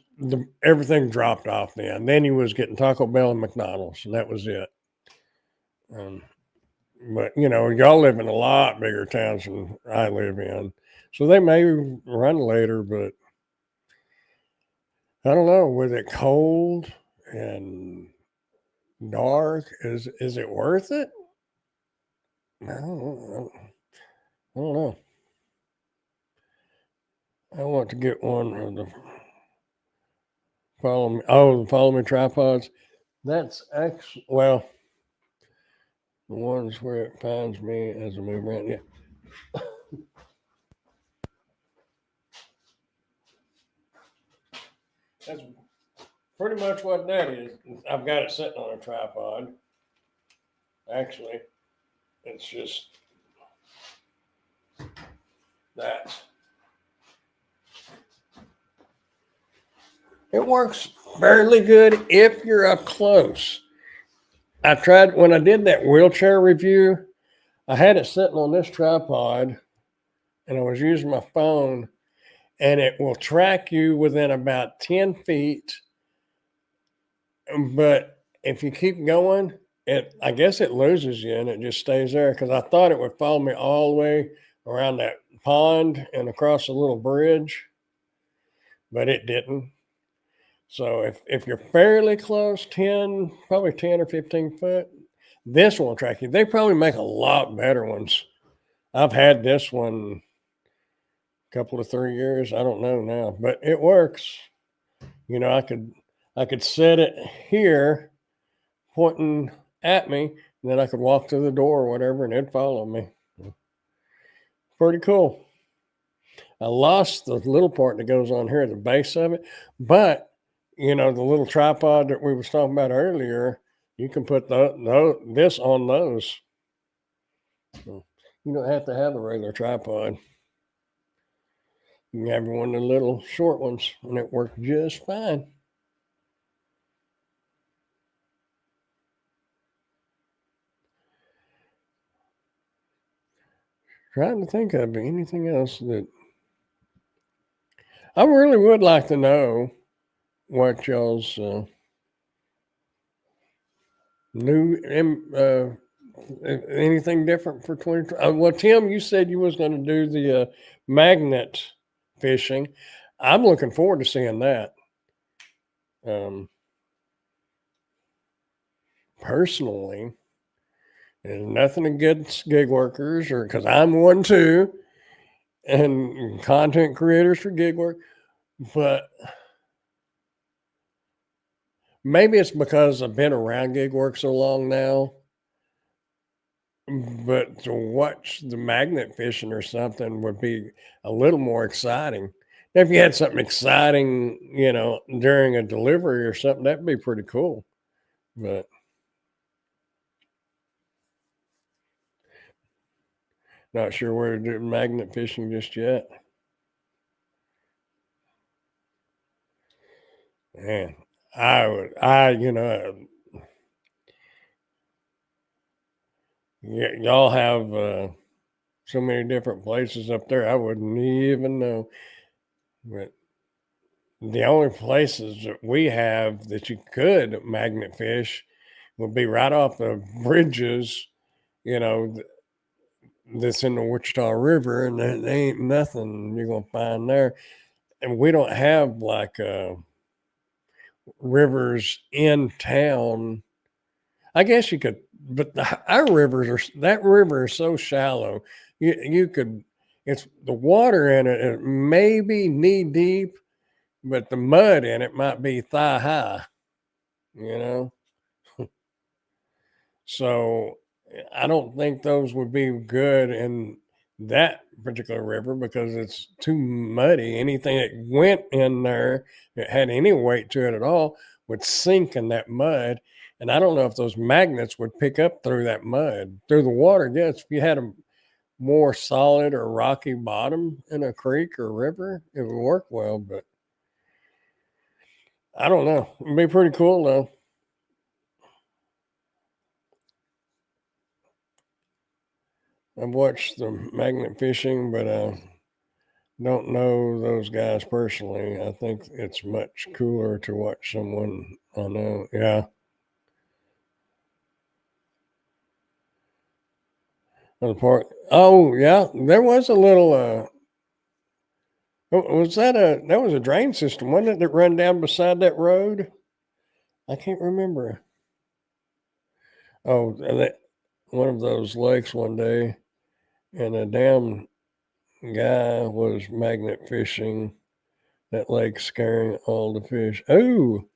everything dropped off then you was getting Taco Bell and McDonald's, and that was it. Um, but y'all live in a lot bigger towns than I live in, so they may run later. But I don't know. With it cold and dark, is it worth it? I don't know. I want to get one of the follow me tripods. That's actually, well, the ones where it finds me as I move around. Yeah. That's pretty much what that is. I've got it sitting on a tripod. Actually, it's just that. It works fairly good if you're up close. I tried when I did that wheelchair review, I had it sitting on this tripod and I was using my phone, and it will track you within about 10 feet. But if you keep going, I guess it loses you and it just stays there, because I thought it would follow me all the way around that pond and across a little bridge, but it didn't. So if you're fairly close, probably 10 or 15 foot, this won't track you. They probably make a lot better ones. I've had this one a couple of 3 years. I don't know now, but it works. I could set it here pointing at me, and then I could walk to the door or whatever, and it'd follow me. Pretty cool. I lost the little part that goes on here at the base of it, but the little tripod that we was talking about earlier, you can put this on those. So you don't have to have a regular tripod. You can have one of the little short ones, and it works just fine. Trying to think of anything else that I really would like to know what y'all's new anything different for 2020. Well, Tim, you said you was going to do the magnet fishing. I'm looking forward to seeing that. Personally, there's nothing against gig workers, or because I'm one too, and content creators for gig work, but maybe it's because I've been around gig work so long now. But to watch the magnet fishing or something would be a little more exciting. If you had something exciting, during a delivery or something, that'd be pretty cool. But not sure where to do magnet fishing just yet. Man, y'all have so many different places up there. I wouldn't even know. But the only places that we have that you could magnet fish would be right off the bridges, you know, that's in the Wichita River, and there ain't nothing you're gonna find there. And we don't have like rivers in town. I guess you could, but our rivers that river is so shallow. You could, it's the water in it, it may be knee deep, but the mud in it might be thigh high. You know, so I don't think those would be good in that particular river because it's too muddy. Anything that went in there that had any weight to it at all would sink in that mud. And I don't know if those magnets would pick up through that mud. Through the water, yes. If you had a more solid or rocky bottom in a creek or river, it would work well. But I don't know. It'd be pretty cool though. I've watched the magnet fishing, but I don't know those guys personally. I think it's much cooler to watch someone I know. Yeah. The park. Oh, yeah. There was a little. Was that a? That was a drain system, wasn't it? That run down beside that road. I can't remember. Oh, that one of those lakes one day, and a damn guy was magnet fishing that lake, scaring all the fish. Oh,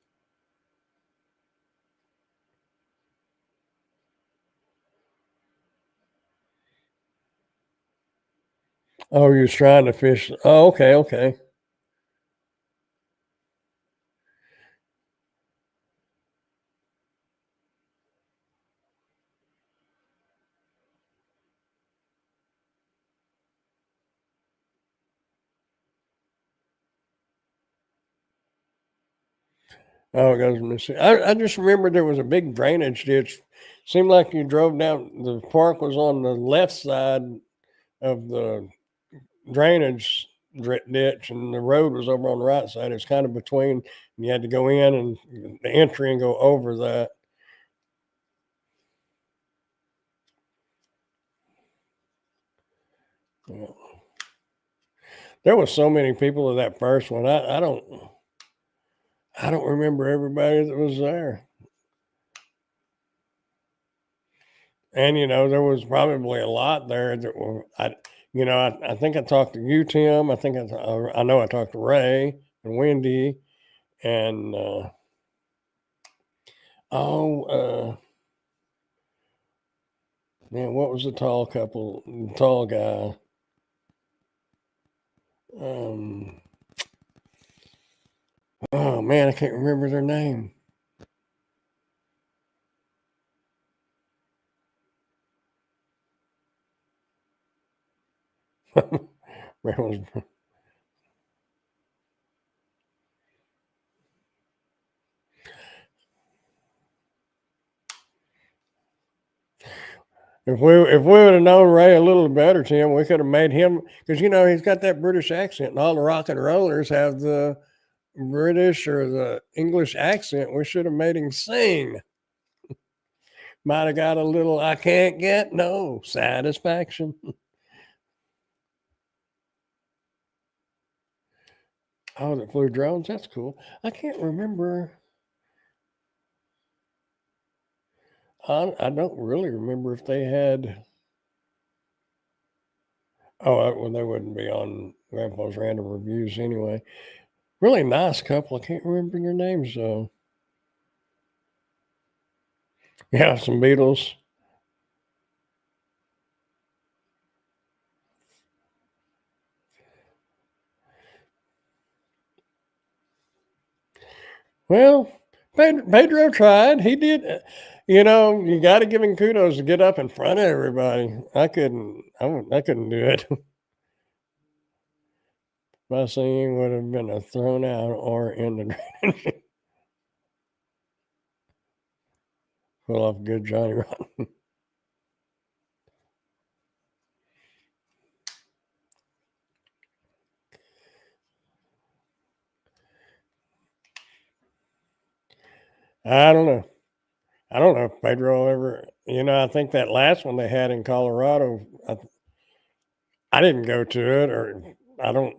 oh, he was trying to fish. Oh, okay, okay. Oh, it goes missing. I just remember there was a big drainage ditch. Seemed like you drove down. The park was on the left side of the drainage ditch, and the road was over on the right side. It was kind of between. And you had to go in and the entry and go over that. Yeah. There was so many people at that first one. I don't remember everybody that was there. And there was probably a lot there that were I think I talked to you, Tim. I know I talked to Ray and Wendy and oh man, what was the tall guy? Um oh man, I can't remember their name. If we would have known Ray a little better, Tim, we could have made him because he's got that British accent, and all the rock and rollers have the British or the English accent. We should have made him sing. Might have got a little. I can't get no satisfaction. Oh, that flew drones. That's cool. I can't remember. I don't really remember if they had. Oh, well, they wouldn't be on Grandpa's Random Reviews anyway. Really nice couple. I can't remember their names though. Yeah, some Beatles. Well, Pedro tried. He did. You got to give him kudos to get up in front of everybody. I couldn't. I couldn't do it. My singing would have been a thrown out or in the drain. Pull off good Johnny Rotten. I don't know. I don't know if Pedro ever. I think that last one they had in Colorado. I didn't go to it, or I don't.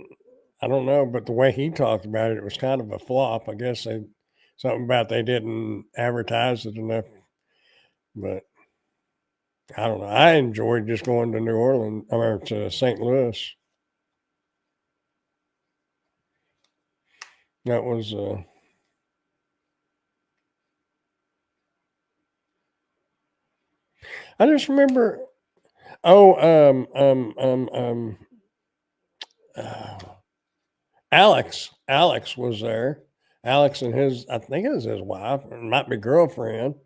I don't know, but the way he talked about it, it was kind of a flop. I guess something about they didn't advertise it enough. But I don't know. I enjoyed just going to New Orleans or to St. Louis. That was I just remember. Oh, uh, Alex was there. Alex and I think it was his wife, or it might be girlfriend.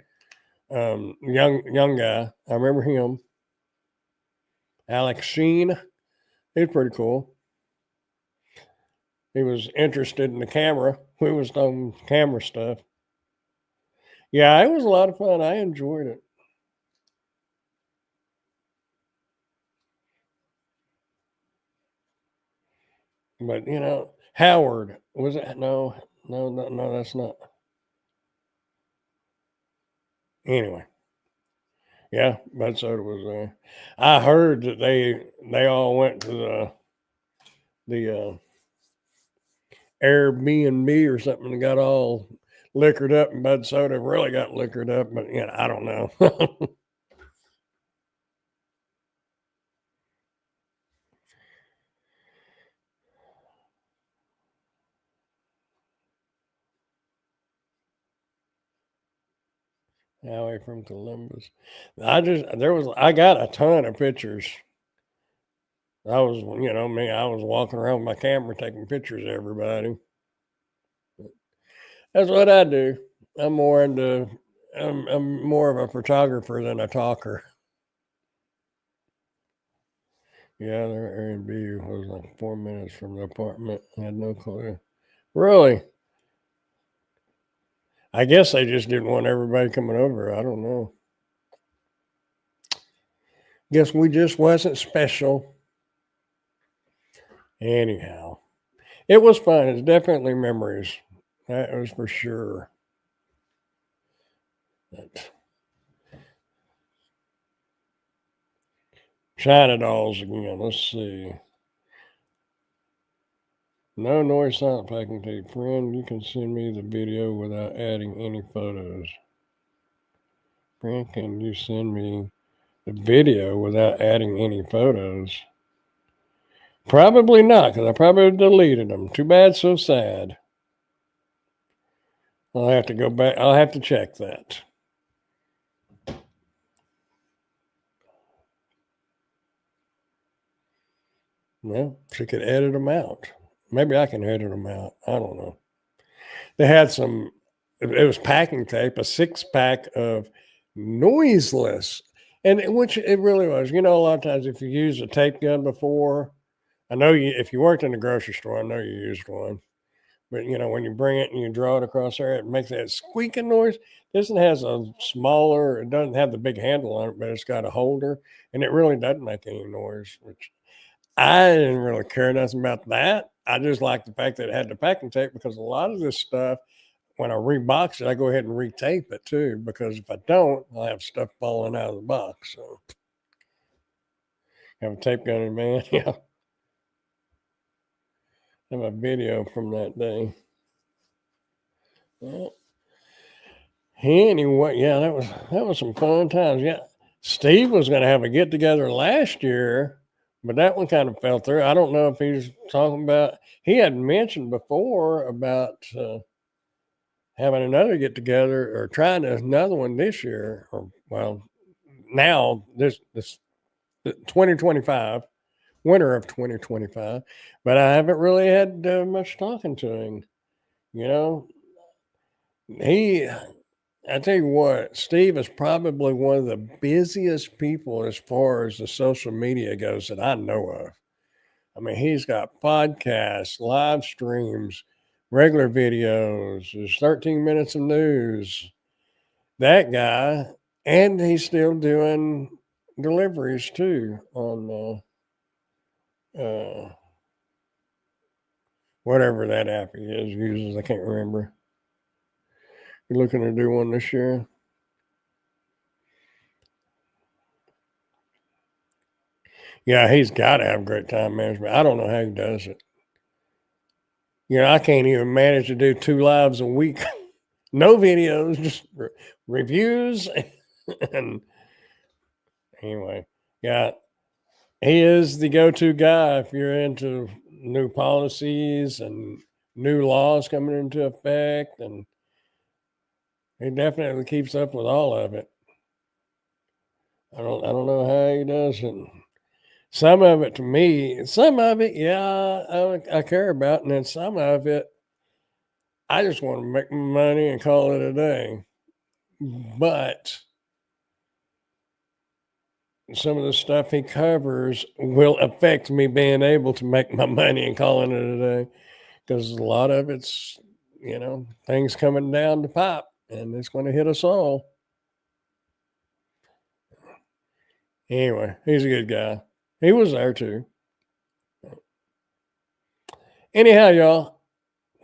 Young guy. I remember him. Alex Sheen. He's pretty cool. He was interested in the camera. We was doing camera stuff. Yeah, it was a lot of fun. I enjoyed it. But Howard was it? No, no, no, no. That's not. Anyway, yeah, Bud Soda was there. I heard that they all went to the Airbnb or something and got all liquored up, and Bud Soda really got liquored up. But I don't know. Away from Columbus. I got a ton of pictures. I was, me, I was walking around with my camera taking pictures of everybody. That's what I do. I'm more into, I'm more of a photographer than a talker. Yeah, their Airbnb was like 4 minutes from the apartment. I had no clue. Really? I guess they just didn't want everybody coming over. I don't know. Guess we just wasn't special. Anyhow, it was fun. It's definitely memories. That was for sure. But China dolls again. Let's see. No noise sound packing tape. Friend, you can send me the video without adding any photos. Friend, can you send me the video without adding any photos? Probably not, because I probably deleted them. Too bad, so sad. I'll have to go back. I'll have to check that. Well, she could edit them out. Maybe I can edit them out. I don't know. They had some, it was packing tape, a 6-pack of noiseless, and which it really was. A lot of times if you use a tape gun before, I know if you worked in the grocery store, I know you used one. But when you bring it and you draw it across there, it makes that squeaking noise. This one has a smaller, it doesn't have the big handle on it, but it's got a holder, and it really doesn't make any noise, which I didn't really care nothing about that. I just like the fact that it had the packing tape because a lot of this stuff, when I rebox it, I go ahead and retape it too, because if I don't, I'll have stuff falling out of the box. So have a tape gun in man. Yeah. Have a video from that day. Well, anyway, yeah, that was some fun times. Yeah. Steve was gonna have a get together last year, but that one kind of fell through. I don't know if he's talking about he had mentioned before about having another get together or trying another one this year, or well, now this 2025, winter of 2025. But I haven't really had much talking to him. You know, he. I tell you what, Steve is probably one of the busiest people as far as the social media goes that I know of. I mean, he's got podcasts, live streams, regular videos. There's 13 minutes of news. That guy, and he's still doing deliveries too on whatever that app he uses. I can't remember. You looking to do one this year? Yeah, he's got to have great time management. I don't know how he does it. I can't even manage to do 2 lives a week. No videos, just reviews. And anyway, yeah, he is the go-to guy if you're into new policies and new laws coming into effect, and he definitely keeps up with all of it. I don't know how he does it. Some of it to me, some of it, yeah, I care about, and then some of it, I just want to make money and call it a day. But some of the stuff he covers will affect me being able to make my money and calling it a day, because a lot of it's things coming down the pipe, and it's going to hit us all. Anyway, he's a good guy. He was there too. Anyhow, y'all,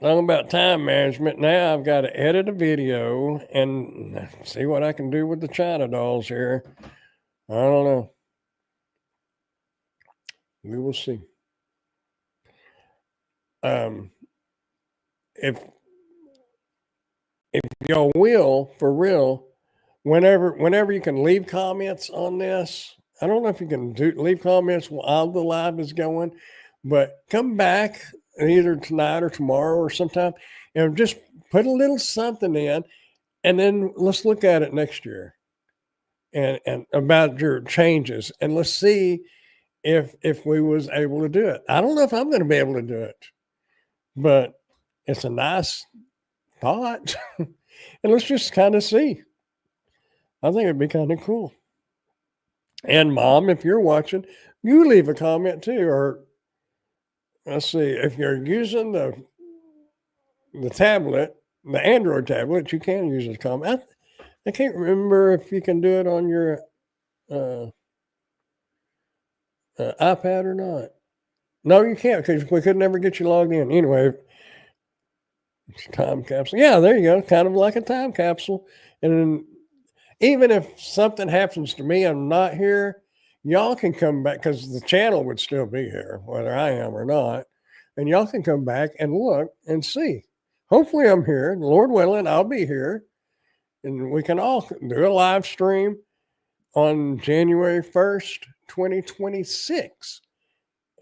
talking about time management. Now I've got to edit a video and see what I can do with the China dolls here. I don't know. We will see. If y'all will, for real, whenever you can leave comments on this. I don't know if you can leave comments while the live is going, but come back either tonight or tomorrow or sometime and just put a little something in, and then let's look at it next year and about your changes, and let's see if we was able to do it. I don't know if I'm going to be able to do it, but it's a nice thought. And let's just kind of see. I think it'd be kind of cool. And Mom, if you're watching, you leave a comment too. Or let's see, if you're using the tablet, the Android tablet, you can use a comment. I can't remember if you can do it on your iPad or not. No, you can't, because we could never get you logged in. Anyway, it's a time capsule. Yeah, there you go. Kind of like a time capsule. And even if something happens to me, I'm not here, y'all can come back, because the channel would still be here, whether I am or not. And y'all can come back and look and see. Hopefully I'm here. Lord willing, I'll be here. And we can all do a live stream on January 1st, 2026.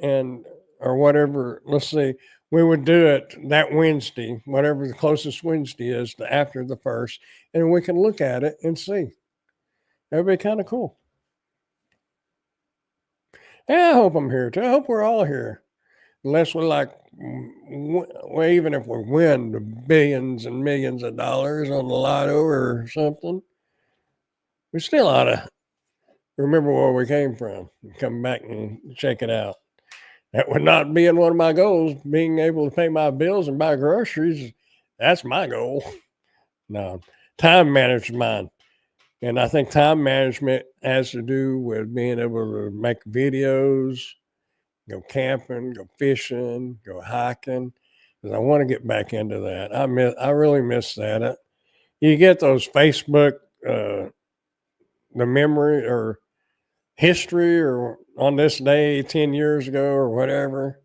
And, or whatever, let's see, we would do it that Wednesday, whatever the closest Wednesday is to after the 1st, and we can look at it and see. That would be kind of cool. Yeah, I hope I'm here too. I hope we're all here. Unless we're like, well, even if we win the billions and millions of dollars on the lotto or something, we still ought to remember where we came from and come back and check it out. That would not be in one of my goals, being able to pay my bills and buy groceries. That's my goal. No, time management. And I think time management has to do with being able to make videos, go camping, go fishing, go hiking. Because I want to get back into that. I really miss that. You get those Facebook, the memory or history, or on this day 10 years ago or whatever,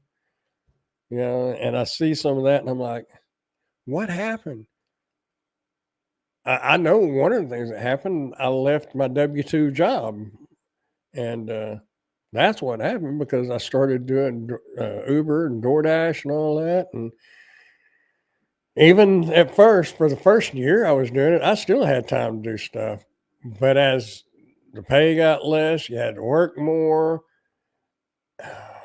and I see some of that and I'm like, what happened? I know one of the things that happened, I left my W-2 job, and that's what happened, because I started doing Uber and DoorDash and all that. And even at first, for the first year I was doing it, I still had time to do stuff. But as the pay got less, you had to work more,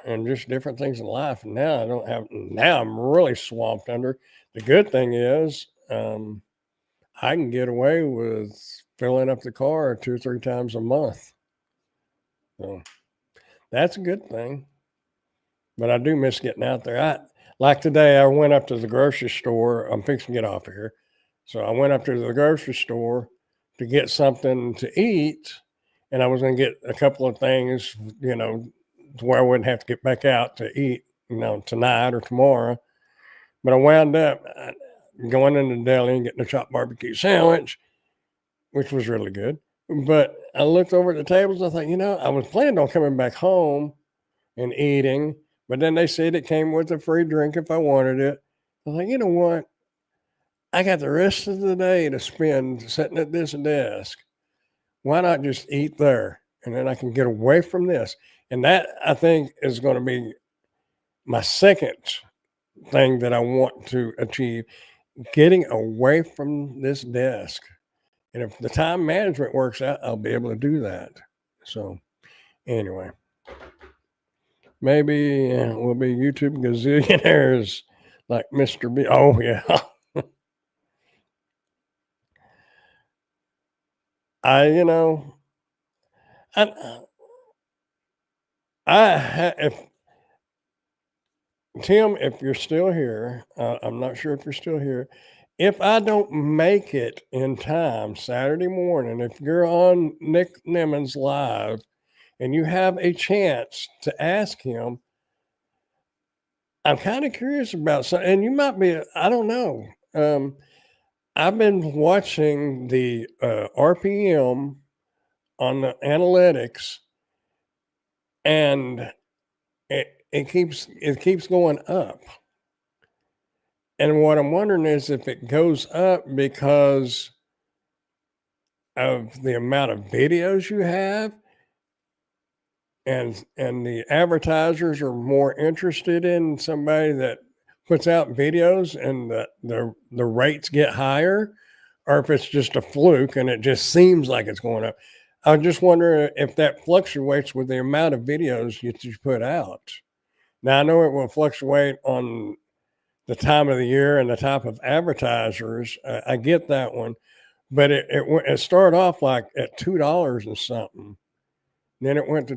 and just different things in life. And now I don't have, now I'm really swamped under. The good thing is, I can get away with filling up the car 2 or 3 times a month. So that's a good thing. But I do miss getting out there. Like today, I went up to the grocery store. I'm fixing to get off of here. So I went up to the grocery store to get something to eat. And I was going to get a couple of things, to where I wouldn't have to get back out to eat, tonight or tomorrow. But I wound up going into the deli and getting a chopped barbecue sandwich, which was really good. But I looked over at the tables. I thought, I was planning on coming back home and eating, but then they said it came with a free drink if I wanted it. I was like, you know what? I got the rest of the day to spend sitting at this desk. Why not just eat there? And then I can get away from this. And that, I think, is going to be my second thing that I want to achieve, getting away from this desk. And if the time management works out, I'll be able to do that. So anyway, maybe we'll be YouTube gazillionaires like Mr. B. Oh, yeah. If Tim, if you're still here, I'm not sure if you're still here. If I don't make it in time Saturday morning, if you're on Nick Nimmons Live and you have a chance to ask him, I'm kind of curious about something, and you might be, I don't know. I've been watching the RPM on the analytics, and it keeps going up. And what I'm wondering is if it goes up because of the amount of videos you have, and the advertisers are more interested in somebody that puts out videos, and the rates get higher, or if it's just a fluke and it just seems like it's going up. I just wonder if that fluctuates with the amount of videos you put out. Now I know it will fluctuate on the time of the year and the type of advertisers. I get that one, but it started off like at $2 and something. Then it went to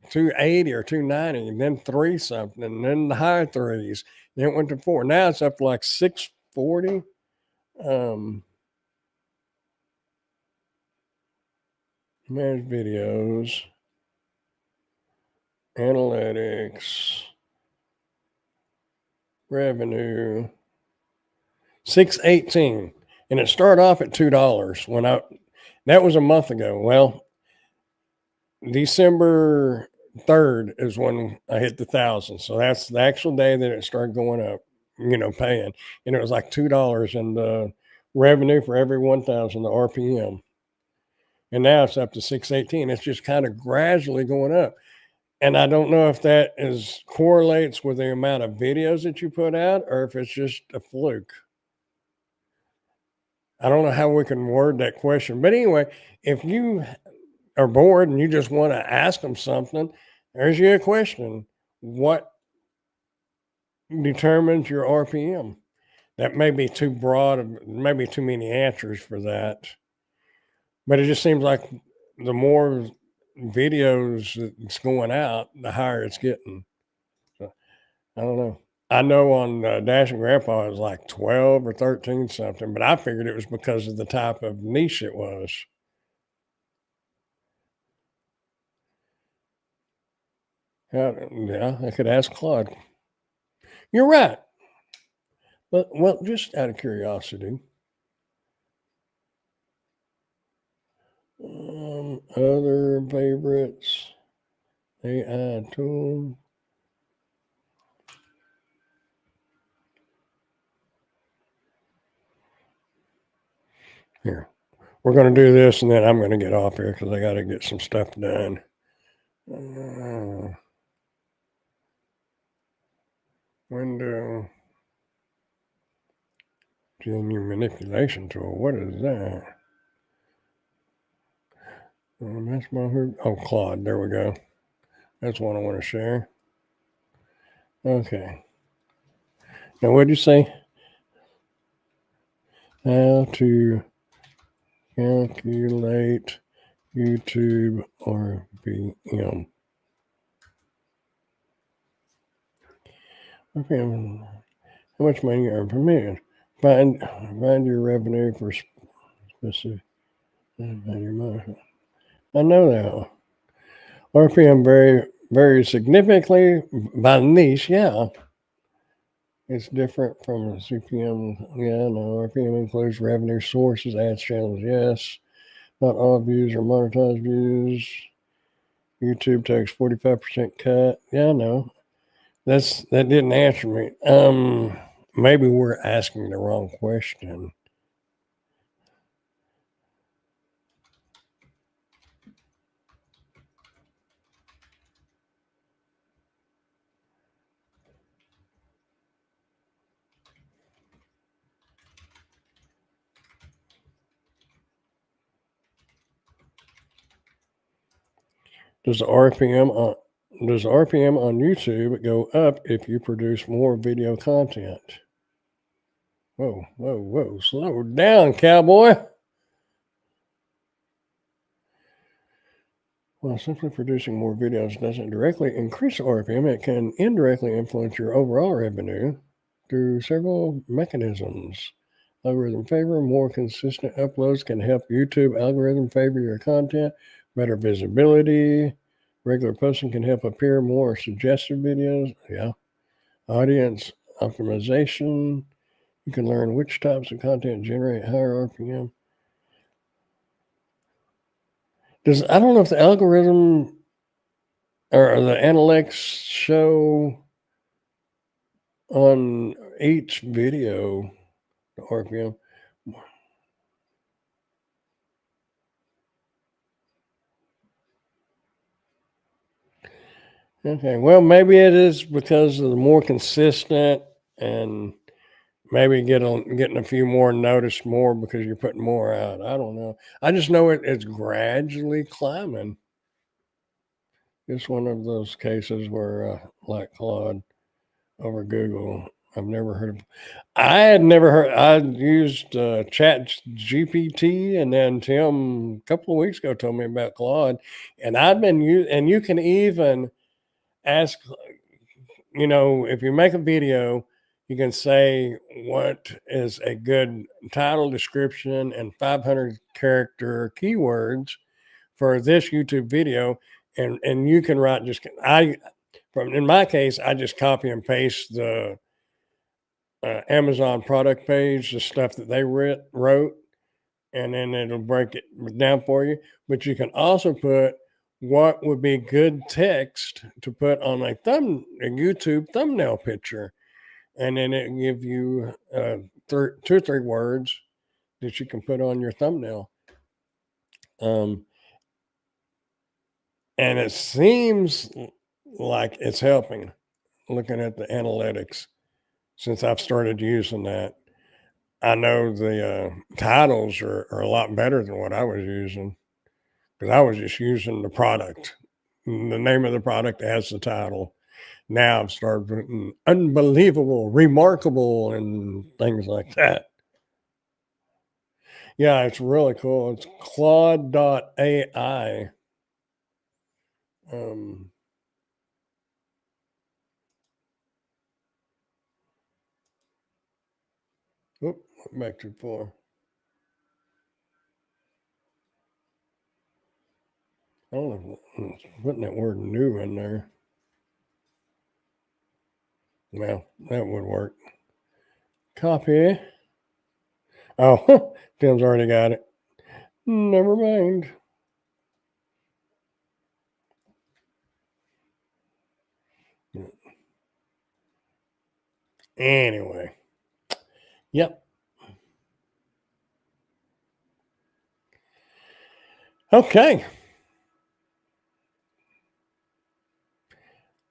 280 or 290, and then three something, and then the high threes. Then it went to four. Now it's up to like 640. Manage videos, analytics, revenue, 618, and it started off at $2 when that was a month ago. Well, December 3rd is when I hit the 1,000. So that's the actual day that it started going up, paying. And it was like $2, and the revenue for every 1,000, the RPM. And now it's up to 618. It's just kind of gradually going up. And I don't know if that correlates with the amount of videos that you put out, or if it's just a fluke. I don't know how we can word that question. But anyway, if you are bored and you just want to ask them something, there's your question. What determines your RPM? That may be too broad, maybe too many answers for that. But it just seems like the more videos that's going out, the higher it's getting. So, I don't know. I know on Dashing Grandpa it was like 12 or 13 something, but I figured it was because of the type of niche it was. Yeah, I could ask Claude. You're right. But, well, just out of curiosity, other favorites, AI tool. Here, we're going to do this, and then I'm going to get off here because I got to get some stuff done. Window. Your manipulation tool. What is that? That's my Claude. There we go. That's one I want to share. Okay. Now, what did you say? How to calculate YouTube RPM. Okay. How much money you earn per minute? Find your revenue for specific. I know that. RPM very significantly by niche. Yeah. It's different from CPM. Yeah, no. RPM includes revenue sources, ads channels. Yes. Not all views are monetized views. YouTube takes 45% cut. Yeah, no. That didn't answer me. Maybe we're asking the wrong question. Does RPM on YouTube go up if you produce more video content? Whoa. Slow down, cowboy. While simply producing more videos doesn't directly increase RPM, it can indirectly influence your overall revenue through several mechanisms. Algorithm favor, more consistent uploads can help YouTube algorithm favor your content, better visibility. Regular posting can help appear more suggested videos. Yeah. audience optimization. You can learn which types of content generate higher RPM. I don't know if the algorithm or the analytics show on each video the RPM. Okay, well, maybe it is because of the more consistent and maybe getting a few more noticed more because you're putting more out. I don't know. I just know it's gradually climbing. It's one of those cases where, like Claude over Google, I've never heard of. I had never heard. I used Chat GPT, and then Tim a couple of weeks ago told me about Claude, and I've been using. And you can even ask, if you make a video, you can say what is a good title, description, and 500 character keywords for this YouTube video, and you can write in my case, I just copy and paste the Amazon product page, the stuff that they wrote, and then it'll break it down for you. But you can also put what would be good text to put on a YouTube thumbnail picture, and then it give you 2 or 3 words that you can put on your thumbnail. And it seems like it's helping, looking at the analytics, since I've started using that. I know the titles are a lot better than what I was using, because I was just using the product. The name of the product has the title. Now I've started putting unbelievable, remarkable, and things like that. Yeah, it's really cool. It's Claude.ai. Back to 4. I don't know if I'm putting that word new in there. Well, that would work. Copy. Oh, Tim's already got it. Never mind. Anyway. Yep. Okay.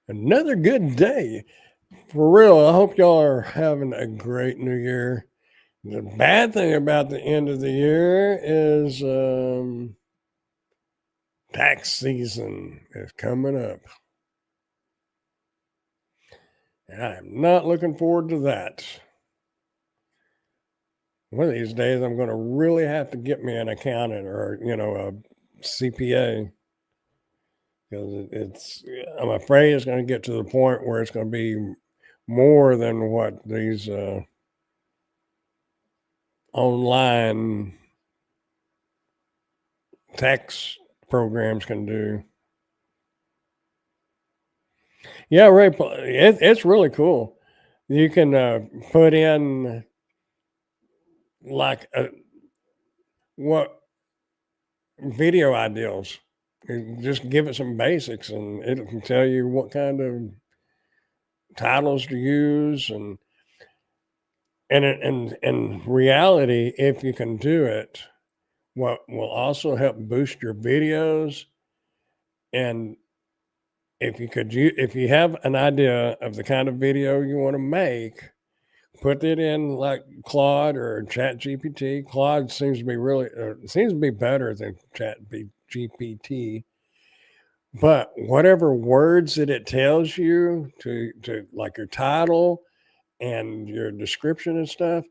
Another good day. For real, I hope y'all are having a great new year. The bad thing about the end of the year is tax season is coming up. And I'm not looking forward to that. One of these days, I'm going to really have to get me an accountant or, a CPA, because I'm afraid it's going to get to the point where it's going to be more than what these online tax programs can do. Yeah, right. It's really cool. You can put in like what video ideals. You just give it some basics, and it can tell you what kind of titles to use, and in reality, if you can do it, what will also help boost your videos. And if you have an idea of the kind of video you want to make, put it in like Claude or Chat GPT. Claude seems to be better than Chat GPT. But whatever words that it tells you to like your title and your description and stuff,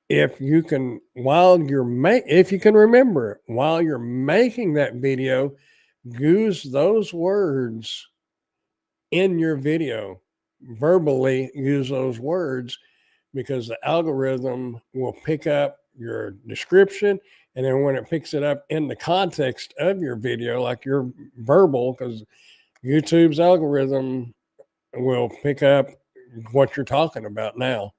if you can remember while you're making that video, use those words in your video. Verbally use those words, because the algorithm will pick up your description, and then when it picks it up in the context of your video, like your verbal, because YouTube's algorithm will pick up what you're talking about now.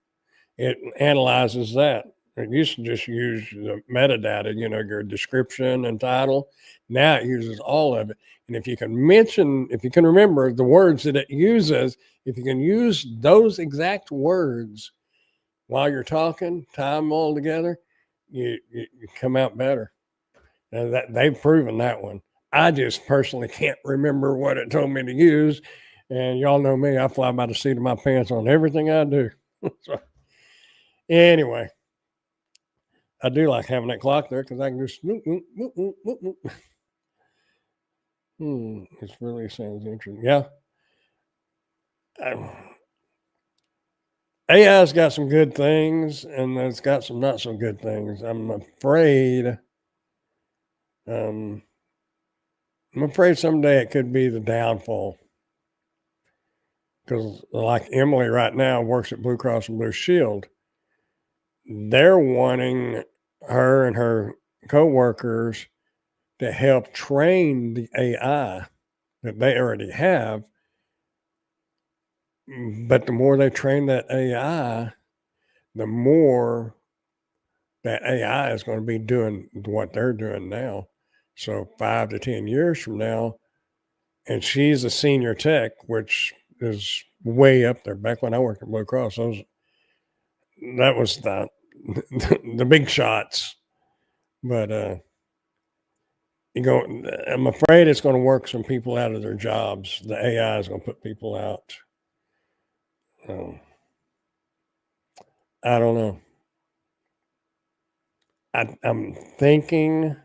It analyzes that. It used to just use the metadata, your description and title. Now it uses all of it. And if you can remember the words that it uses, if you can use those exact words while you're talking, tie them all together, you come out better. And that they've proven that one. I just personally can't remember what it told me to use. And y'all know me, I fly by the seat of my pants on everything I do. So anyway, I do like having that clock there because I can just it really sounds interesting. Yeah. AI's got some good things and it's got some not so good things. I'm afraid someday it could be the downfall. Because like Emily right now works at Blue Cross and Blue Shield. They're wanting her and her coworkers to help train the AI that they already have. But the more they train that AI, the more that AI is going to be doing what they're doing now. So 5 to 10 years from now, and she's a senior tech, which is way up there. Back when I worked at Blue Cross, that was the big shots. But I'm afraid it's going to work some people out of their jobs. The AI is going to put people out. I don't know. I'm thinking,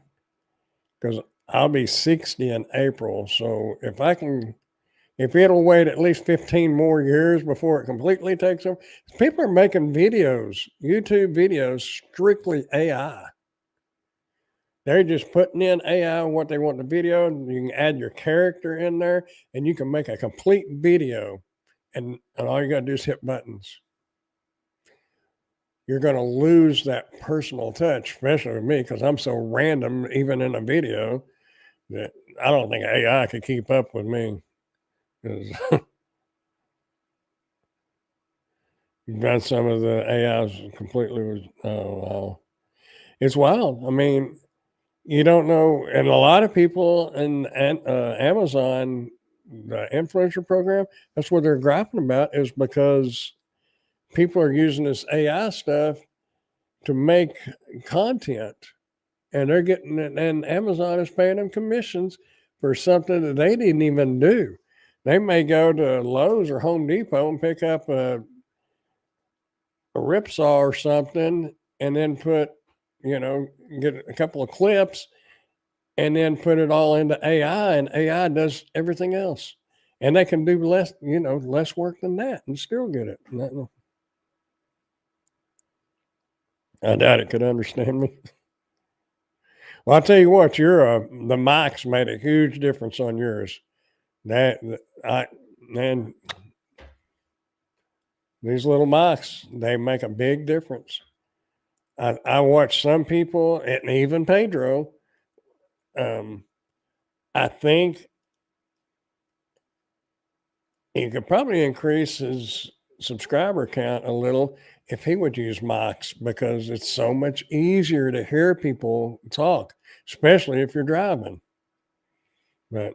because I'll be 60 in April. So if it'll wait at least 15 more years before it completely takes over, people are making videos, YouTube videos, strictly AI. They're just putting in AI what they want in the video, and you can add your character in there, and you can make a complete video, and all you got to do is hit buttons. You're going to lose that personal touch, especially with me, because I'm so random, even in a video, that I don't think AI could keep up with me. You've got some of the AIs completely it's wild. I mean, you don't know, and a lot of people in Amazon, the influencer program, that's what they're griping about, is because people are using this AI stuff to make content, and they're getting it, and Amazon is paying them commissions for something that they didn't even do. They may go to Lowe's or Home Depot and pick up a ripsaw or something, and then get a couple of clips and then put it all into AI, and AI does everything else. And they can do less work than that and still get it. I doubt it could understand me. Well, I'll tell you what, the mics made a huge difference on yours. These little mics, they make a big difference. I watch some people, and even Pedro, I think he could probably increase his subscriber count a little if he would use mics, because it's so much easier to hear people talk, especially if you're driving. But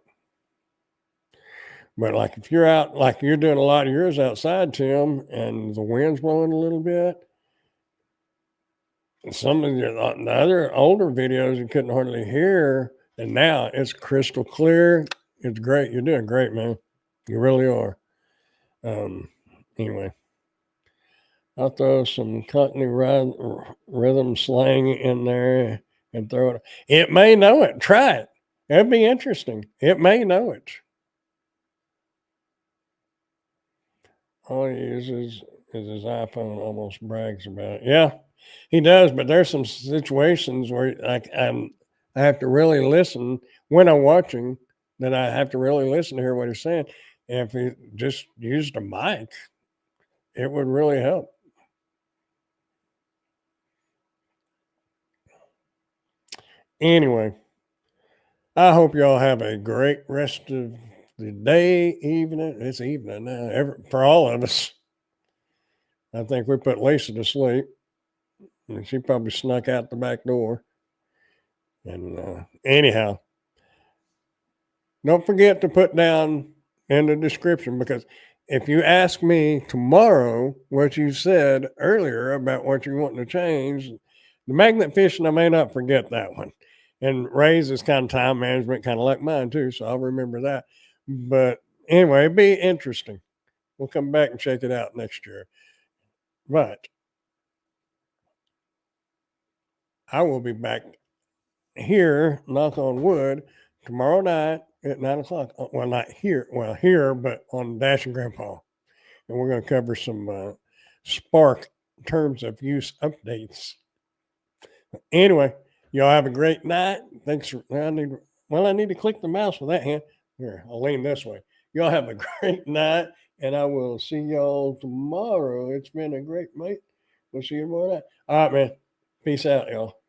like if you're out, like you're doing a lot of yours outside, Tim, and the wind's blowing a little bit, some of the other older videos you couldn't hardly hear, and now it's crystal clear. It's great. You're doing great, man. You really are. Anyway, I'll throw some Cockney rhythm slang in there and throw it. It may know it. Try it. That'd be interesting. It may know it. All he uses is his iPhone. Almost brags about it. Yeah, he does. But there's some situations where I have to really listen when I'm watching. Then I have to really listen to hear what he's saying. And if he just used a mic, it would really help. Anyway, I hope y'all have a great rest of the day, evening. It's evening now, for all of us. I think we put Lisa to sleep, and she probably snuck out the back door. And anyhow, don't forget to put down in the description, because if you ask me tomorrow what you said earlier about what you want to change, the magnet fishing, I may not forget that one. And Ray's is kind of time management, kind of like mine too, so I'll remember that. But anyway, it'd be interesting. We'll come back and check it out next year. But I will be back here, knock on wood, tomorrow night at 9 o'clock. Well, not here, well, here, but on Dash and Grandpa. And we're going to cover some Spark terms of use updates. Anyway, y'all have a great night. Thanks for, I need to click the mouse with that hand. Here, I'll lean this way. Y'all have a great night, and I will see y'all tomorrow. It's been a great night. We'll see you tomorrow night. All right, man. Peace out, y'all.